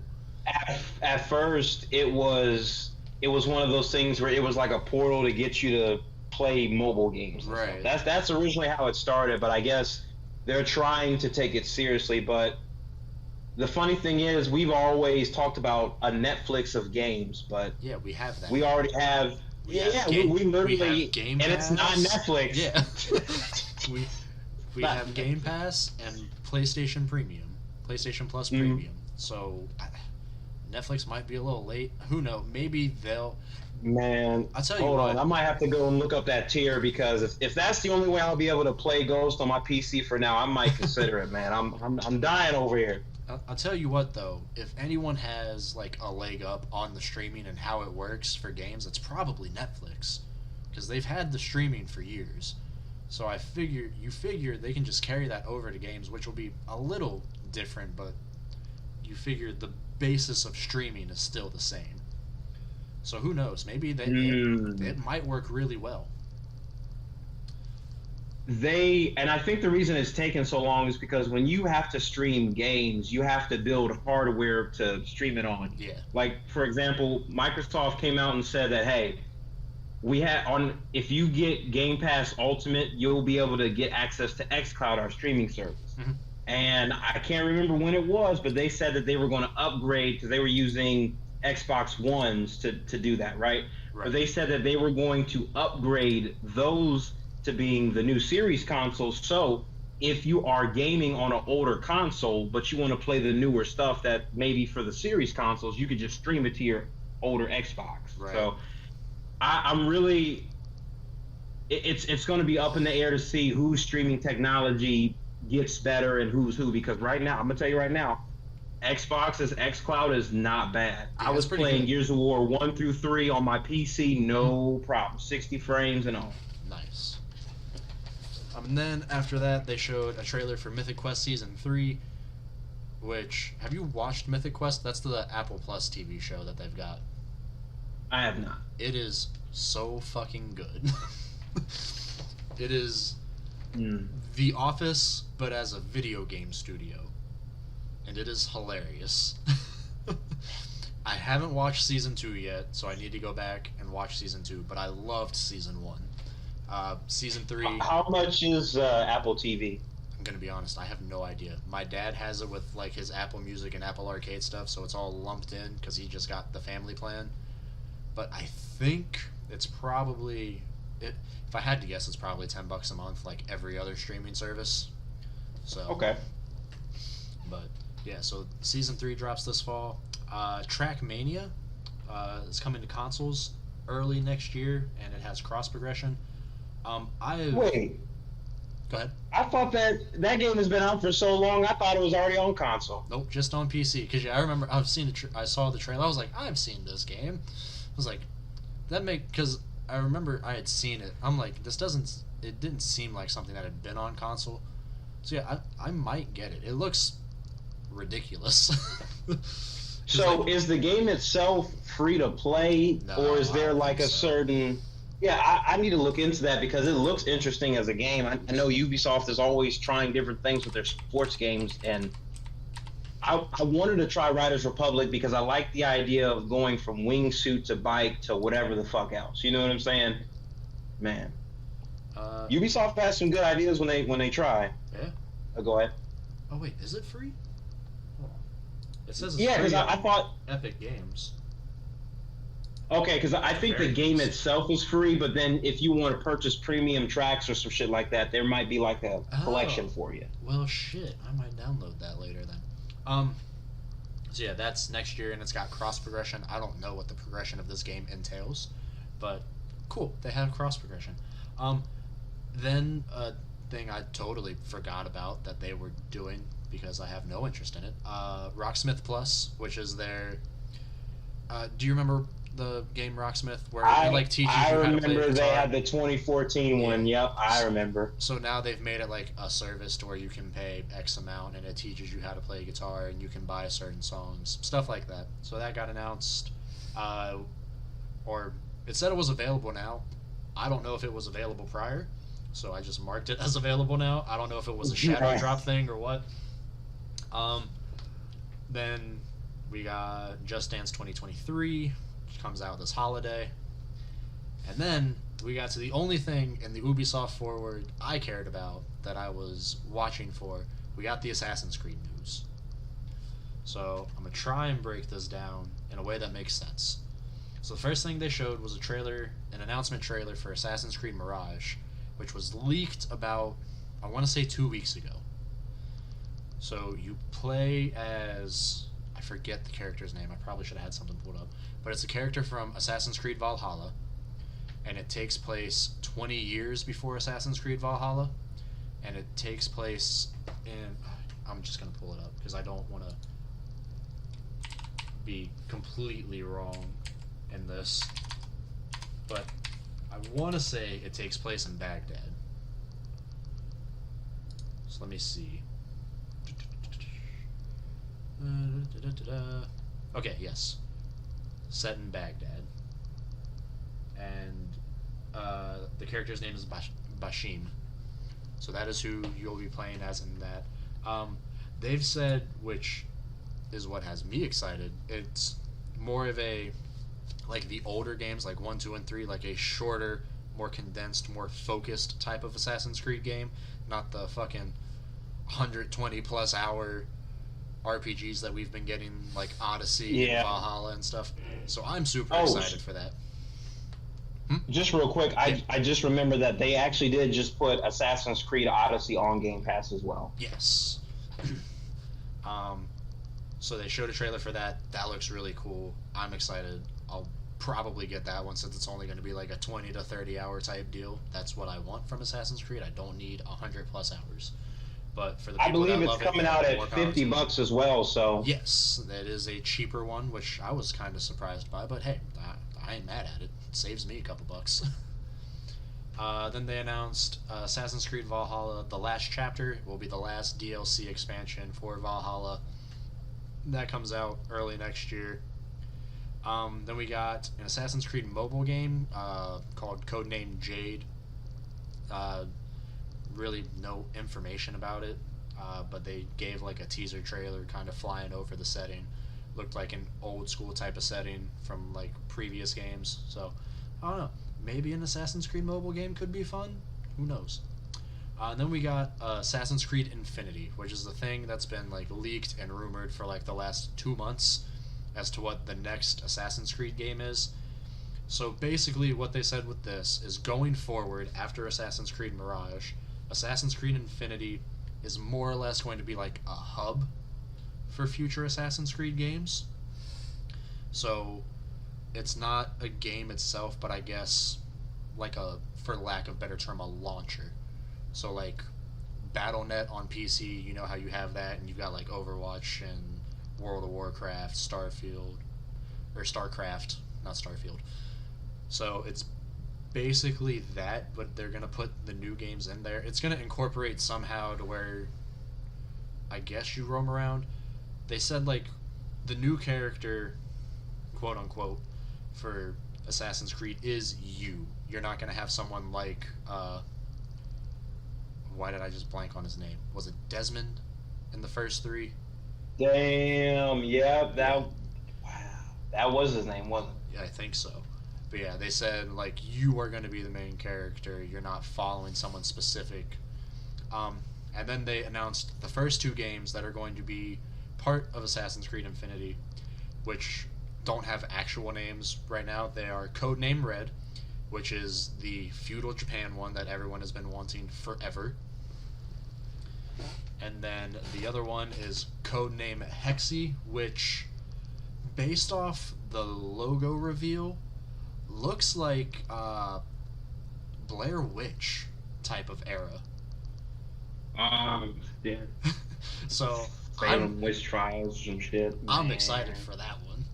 At first, it was one of those things where it was like a portal to get you to play mobile games. Right. That's originally how it started, but I guess they're trying to take it seriously. But the funny thing is, we've always talked about a Netflix of games, but Yeah, we have that. we already have We literally have Game and Pass. it's not Netflix. Yeah. we have Game Pass and PlayStation Premium, PlayStation Plus Premium. So Netflix might be a little late. Who knows? Maybe they'll. Man, I'll tell you hold what. on. I might have to go and look up that tier because if that's the only way I'll be able to play Ghost on my PC for now, I might consider it, man. I'm dying over here. I'll tell you what though, if anyone has like a leg up on the streaming and how it works for games, it's probably Netflix, because they've had the streaming for years. So you figure they can just carry that over to games, which will be a little different, but you figure the basis of streaming is still the same. So who knows? Maybe it might work really well. And I think the reason it's taken so long is because when you have to stream games, you have to build hardware to stream it on. Yeah. Like, for example, Microsoft came out and said that, hey, if you get Game Pass Ultimate, you'll be able to get access to xCloud, our streaming service. Mm-hmm. And I can't remember when it was, but they said that they were going to upgrade because they were using Xbox Ones to do that, right? But they said that they were going to upgrade those to being the new series consoles. So if you are gaming on an older console, but you want to play the newer stuff that maybe for the series consoles, you could just stream it to your older Xbox. Right. So I'm really, it's going to be up in the air to see whose streaming technology gets better and who's who, because right now, I'm going to tell you right now, Xbox's xCloud is not bad. Yeah, I was playing good. Gears of War 1 through 3 on my PC, no problem. 60 frames and all. Nice. And then after that, they showed a trailer for Mythic Quest Season 3, which, have you watched Mythic Quest? That's the Apple Plus TV show that they've got. I have not. It is so fucking good. It is The Office, but as a video game studio. And it is hilarious. I haven't watched Season 2 yet, so I need to go back and watch Season 2, but I loved Season 1. Season 3... How much is Apple TV? I'm gonna be honest, I have no idea. My dad has it with like his Apple Music and Apple Arcade stuff, so it's all lumped in because he just got the family plan. But I think it's probably... If I had to guess, it's probably $10 a month, like every other streaming service. So... Okay. But... yeah, so Season 3 drops this fall. Trackmania is coming to consoles early next year, and it has cross progression. Wait. Go ahead. I thought that game has been out for so long, I thought it was already on console. Nope, just on PC. Because I remember I saw the trailer. I was like, I've seen this game. I was like, because I remember I had seen it. I'm like, it didn't seem like something that had been on console. So yeah, I might get it. It looks ridiculous. So is the game itself free to play, or is there like a certain... Yeah, I need to look into that because it looks interesting as a game. I know Ubisoft is always trying different things with their sports games, and I wanted to try Riders Republic because I like the idea of going from wingsuit to bike to whatever the fuck else. You know what I'm saying? Man. Ubisoft has some good ideas when they try. Yeah. Go ahead. Oh wait, is it free? It says it's yeah, free because I thought Epic Games. Okay, because I think the game itself is free, but then if you want to purchase premium tracks or some shit like that, there might be like a collection for you. Well, shit, I might download that later then. So yeah, that's next year, and it's got cross progression. I don't know what the progression of this game entails, but cool, they have cross progression. Then a thing I totally forgot about that they were doing because I have no interest in it. Rocksmith Plus, which is their. Do you remember the game Rocksmith where it like teaches you how to play the guitar? They had the 2014 one. Yep, I remember. So now they've made it like a service to where you can pay X amount and it teaches you how to play guitar and you can buy certain songs, stuff like that. So that got announced, or it said it was available now. I don't know if it was available prior, so I just marked it as available now. I don't know if it was a shadow drop thing or what. Then we got Just Dance 2023, which comes out this holiday. And then we got to the only thing in the Ubisoft forward I cared about that I was watching for. We got the Assassin's Creed news. So I'm going to try and break this down in a way that makes sense. So the first thing they showed was an announcement trailer for Assassin's Creed Mirage, which was leaked about, I want to say 2 weeks ago. So you play as, I forget the character's name, I probably should have had something pulled up, but it's a character from Assassin's Creed Valhalla, and it takes place 20 years before Assassin's Creed Valhalla, and it takes place in, I'm just going to pull it up because I don't want to be completely wrong in this, but I want to say it takes place in Baghdad. So let me see. Okay, yes. Set in Baghdad. And the character's name is Bashim. So that is who you'll be playing as in that. They've said, which is what has me excited, it's more of a, like the older games, like 1, 2, and 3, like a shorter, more condensed, more focused type of Assassin's Creed game, not the fucking 120 plus hour RPGs that we've been getting, like Odyssey and Valhalla and stuff. So I'm super excited for that. Just real quick, I just remember that they actually did just put Assassin's Creed Odyssey on Game Pass as well. Yes. So they showed a trailer for that. That looks really cool. I'm excited. I'll probably get that one since it's only going to be like a 20 to 30 hour type deal. That's what I want from Assassin's Creed. I don't need 100 plus hours. But for the people I believe that it's love coming out at $50 as well. So yes, that is a cheaper one, which I was kind of surprised by. But hey, I ain't mad at it. It saves me a couple bucks. Then they announced Assassin's Creed Valhalla, the last chapter will be the last DLC expansion for Valhalla. That comes out early next year. Then we got an Assassin's Creed mobile game called Codename Jade. Really no information about it, but they gave like a teaser trailer kind of flying over the setting. Looked like an old school type of setting from like previous games. So I don't know, maybe an Assassin's Creed mobile game could be fun. Who knows? And then we got Assassin's Creed Infinity, which is the thing that's been like leaked and rumored for like the last 2 months as to what the next Assassin's Creed game is. So basically what they said with this is going forward after Assassin's Creed Mirage, Assassin's Creed Infinity is more or less going to be like a hub for future Assassin's Creed games. So it's not a game itself, but I guess like a, for lack of a better term, a launcher. So like Battle.net on PC, you know how you have that, and you've got like Overwatch and World of Warcraft, Starfield, or StarCraft, not Starfield. So it's basically that, but they're gonna put the new games in there. It's gonna incorporate somehow to where I guess you roam around. They said like the new character, quote unquote, for Assassin's Creed is you. You're not gonna have someone like why did I just blank on his name? Was it Desmond in the first 3? Damn, yeah, wow, that was his name, wasn't it? Yeah, I think so. But yeah, they said like you are going to be the main character. You're not following someone specific. And then they announced the first 2 games that are going to be part of Assassin's Creed Infinity, which don't have actual names right now. They are Codename Red, which is the feudal Japan one that everyone has been wanting forever. And then the other one is Codename Hexy, which, based off the logo reveal, looks like Blair Witch type of era. Yeah. So Salem Witch Trials and shit. I'm excited for that one.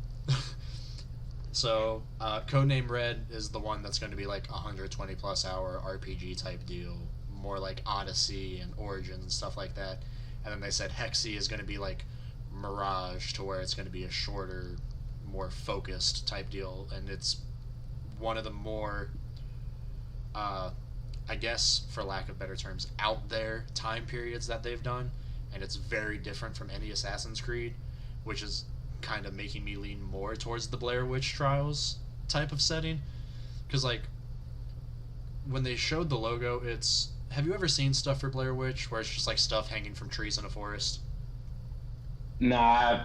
So Codename Red is the one that's going to be like 120 plus hour RPG type deal, more like Odyssey and Origins and stuff like that. And then they said Hexy is going to be like Mirage, to where it's going to be a shorter, more focused type deal, and it's one of the more I guess, for lack of better terms, out there time periods that they've done, and it's very different from any Assassin's Creed, which is kind of making me lean more towards the Blair Witch Trials type of setting. Because, like, when they showed the logo, it's... Have you ever seen stuff for Blair Witch where it's just, like, stuff hanging from trees in a forest? Nah,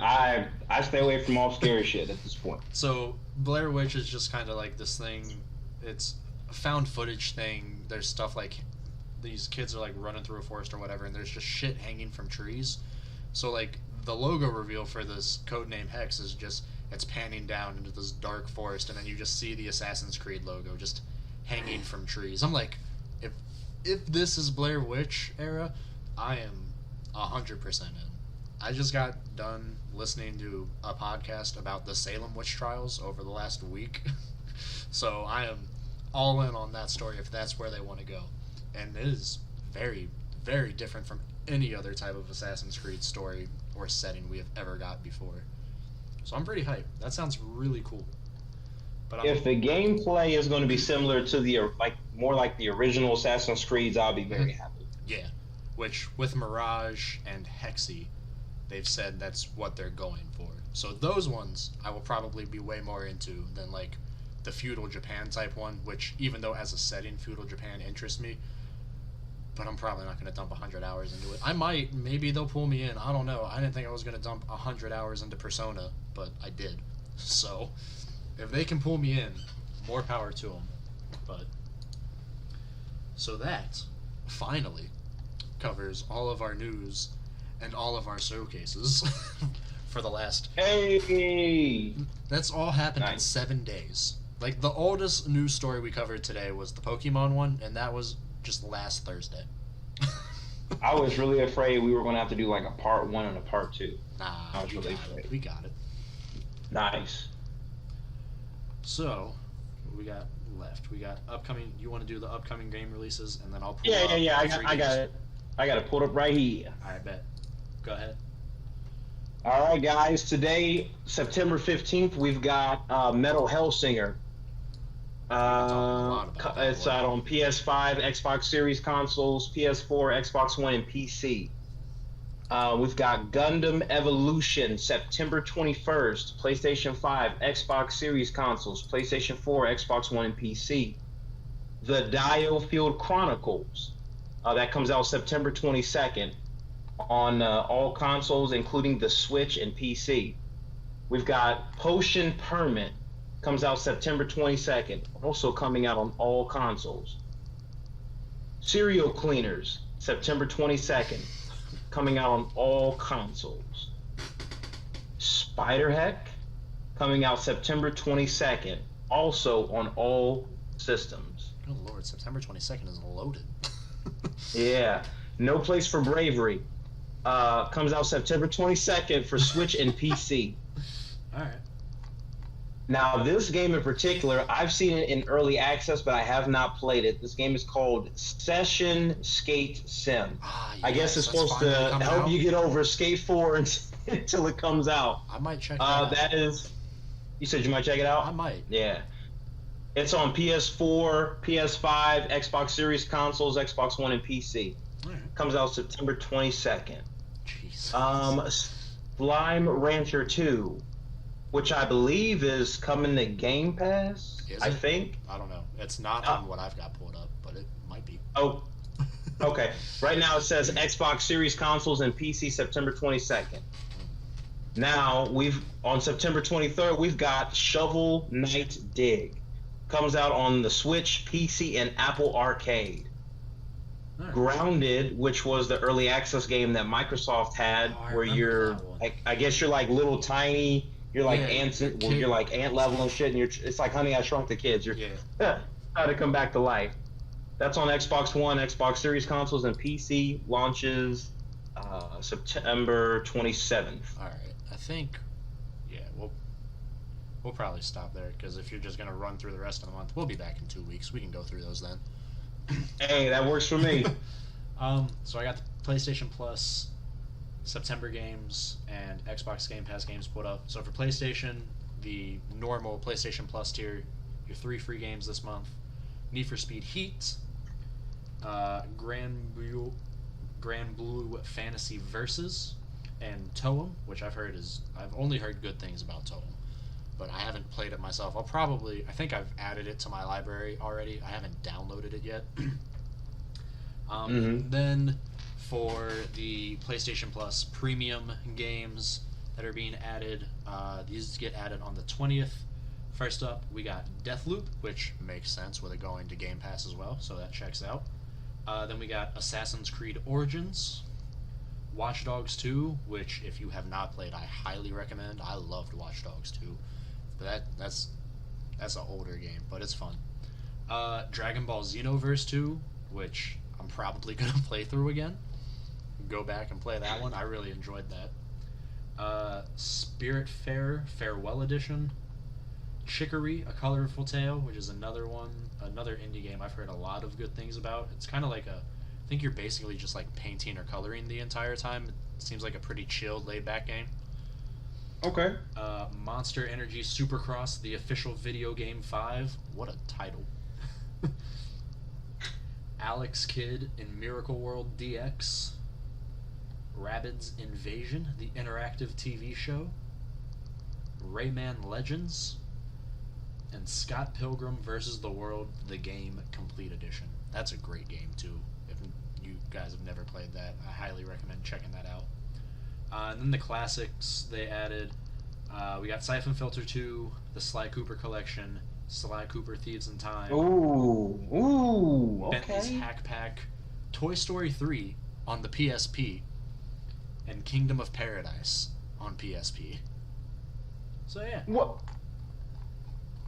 I stay away from all scary shit at this point. So Blair Witch is just kind of like this thing. It's a found footage thing. There's stuff like these kids are like running through a forest or whatever, and there's just shit hanging from trees. So like the logo reveal for this codename Hex is just it's panning down into this dark forest, and then you just see the Assassin's Creed logo just hanging from trees. I'm like, if this is Blair Witch era, I am 100% in. I just got done listening to a podcast about the Salem witch trials over the last week, so I am all in on that story if that's where they want to go, and it is very, very different from any other type of Assassin's Creed story or setting we have ever got before. So I'm pretty hyped. That sounds really cool. But If the gameplay is going to be similar to the more like the original Assassin's Creeds, I'll be very happy. yeah, which with Mirage and Hexy, they've said that's what they're going for. So those ones I will probably be way more into than like the feudal Japan type one, which even though as a setting feudal Japan interests me, but I'm probably not going to dump 100 hours into it. I might, maybe they'll pull me in. I don't know. I didn't think I was going to dump 100 hours into Persona, but I did. So if they can pull me in, more power to them. But so that finally covers all of our news and all of our showcases for the last. Hey, That's all happened in Nice. 7 days. Like the oldest news story we covered today was the Pokemon one, and that was just last Thursday. I was really afraid we were going to have to do like a part 1 and a part 2. Nah, I was we really got it. afraid. We got it. Nice. So, what we got left? We got upcoming. You want to do the upcoming game releases, and then I'll pull Yeah, up yeah. the free I got games? it. I got it pulled up right here. All right, bet. Go ahead. All right, guys. Today, September 15th, we've got Metal Hellsinger. talking a lot about that It's one. out on PS5, Xbox Series consoles, PS4, Xbox One, and PC. We've got Gundam Evolution, September 21st, PlayStation 5, Xbox Series consoles, PlayStation 4, Xbox One, and PC. The Diofield Chronicles, that comes out September 22nd on all consoles, including the Switch and PC. We've got Potion Permit, comes out September 22nd, also coming out on all consoles. Serial Cleaners, September 22nd, coming out on all consoles. Spiderheck, coming out September 22nd, also on all systems. Oh Lord, September 22nd is loaded. Yeah. No Place for Bravery, comes out September 22nd for Switch and PC. All right. Now, this game in particular, I've seen it in early access, but I have not played it. This game is called Session Skate Sim. I guess it's yes, that's supposed to finally coming help out. you get over Skate 4 until it comes out. I might check that out. That is... You said you might check it out? I might. Yeah. It's on PS4, PS5, Xbox Series consoles, Xbox One, and PC. All right. Comes out September 22nd. Jeez. Slime Rancher 2, which I believe is coming to Game Pass, Is I it? think. I don't know. It's not on what I've got pulled up, but it might be. Oh, okay. Right now it says Xbox Series consoles and PC September 22nd. Now, on September 23rd, we've got Shovel Knight Dig. Comes out on the Switch, PC, and Apple Arcade. All right. Grounded, which was the early access game that Microsoft had, Oh, I where remember you're, that one. I guess you're like little tiny, you're like Yeah, ants, you're well, you're like ant level and shit, and it's like Honey, I Shrunk the Kids. You're Yeah. trying to come back to life. That's on Xbox One, Xbox Series consoles, and PC. Launches September 27th. All right. I think. Yeah. We'll probably stop there because if you're just gonna run through the rest of the month, we'll be back in 2 weeks. We can go through those then. Hey, that works for me. So I got the PlayStation Plus September games and Xbox Game Pass games put up. So for PlayStation, the normal PlayStation Plus tier, your 3 free games this month: Need for Speed Heat, Grand Blue Fantasy Versus, and Toem, which I've only heard good things about Toem, but I haven't played it myself. I think I've added it to my library already. I haven't downloaded it yet. Mhm. Then for the PlayStation Plus premium games that are being added. These get added on the 20th. First up, we got Deathloop, which makes sense with it going to Game Pass as well, so that checks out. Then we got Assassin's Creed Origins, Watch Dogs 2, which if you have not played, I highly recommend. I loved Watch Dogs 2. But that's an older game, but it's fun. Dragon Ball Xenoverse 2, which I'm probably going to play through again. Go back and play that one. I really enjoyed that. Spiritfarer Farewell Edition. Chicory, A Colorful Tale, which is another indie game I've heard a lot of good things about. It's kind of like I think you're basically just like painting or coloring the entire time. It seems like a pretty chilled, laid-back game. Okay. Monster Energy Supercross, the official video game 5. What a title. Alex Kidd in Miracle World DX. Rabbids Invasion, the interactive TV show. Rayman Legends. And Scott Pilgrim vs. the World, the game Complete Edition. That's a great game, too. If you guys have never played that, I highly recommend checking that out. And then the classics they added, we got Siphon Filter 2, the Sly Cooper Collection, Sly Cooper Thieves in Time, okay. Bentley's Hack Pack, Toy Story 3 on the PSP, and Kingdom of Paradise on PSP. So yeah. What?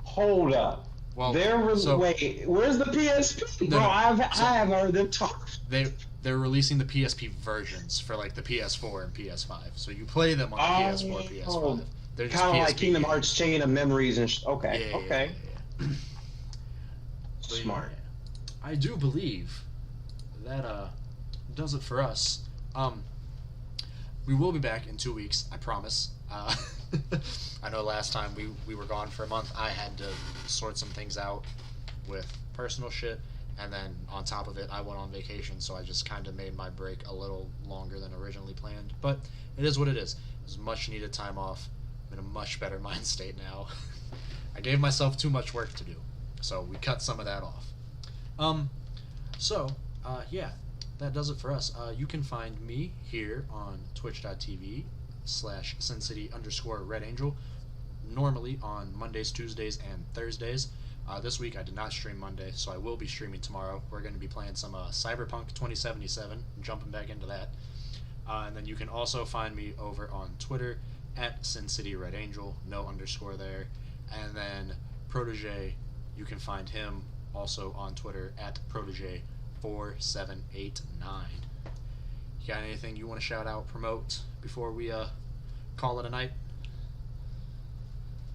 Hold up. Well, wait, where's the PSP? Bro, I have heard them talk. They're releasing the PSP versions for like the PS4 and PS5. So you play them on the PS4, PS5. They're just kind of PSP like Kingdom games. Hearts Chain of Memories and okay, Yeah, okay. Yeah. Smart. I do believe that does it for us. We will be back in 2 weeks, I promise. I know last time we were gone for a month. I had to sort some things out with personal shit, and then on top of it, I went on vacation, so I just kind of made my break a little longer than originally planned. But it is what it is. It was much needed time off. I'm in a much better mind state now. I gave myself too much work to do, so we cut some of that off. Yeah, that does it for us. You can find me here on twitch.tv/SinCity_RedAngel, normally on Mondays, Tuesdays, and Thursdays. This week I did not stream Monday, so I will be streaming tomorrow. We're going to be playing some Cyberpunk 2077, jumping back into that. And then you can also find me over on Twitter at SinCityRedAngel, no underscore there. And then Protege, you can find him also on Twitter at Protege4789. You got anything you want to shout out, promote before we call it a night?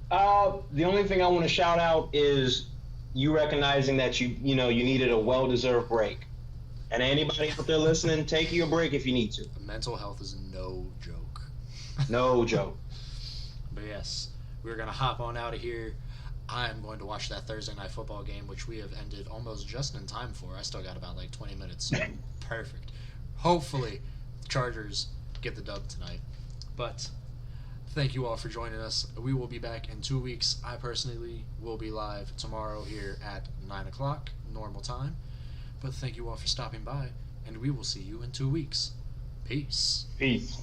The only thing I want to shout out is you recognizing that you needed a well-deserved break. And anybody out there listening, take you a break if you need to. Mental health is no joke. No joke. But yes, we're going to hop on out of here. I'm going to watch that Thursday night football game, which we have ended almost just in time for. I still got about like 20 minutes. So perfect. Hopefully, Chargers get the dub tonight. But thank you all for joining us. We will be back in 2 weeks. I personally will be live tomorrow here at 9 o'clock, normal time. But thank you all for stopping by, and we will see you in 2 weeks. Peace. Peace.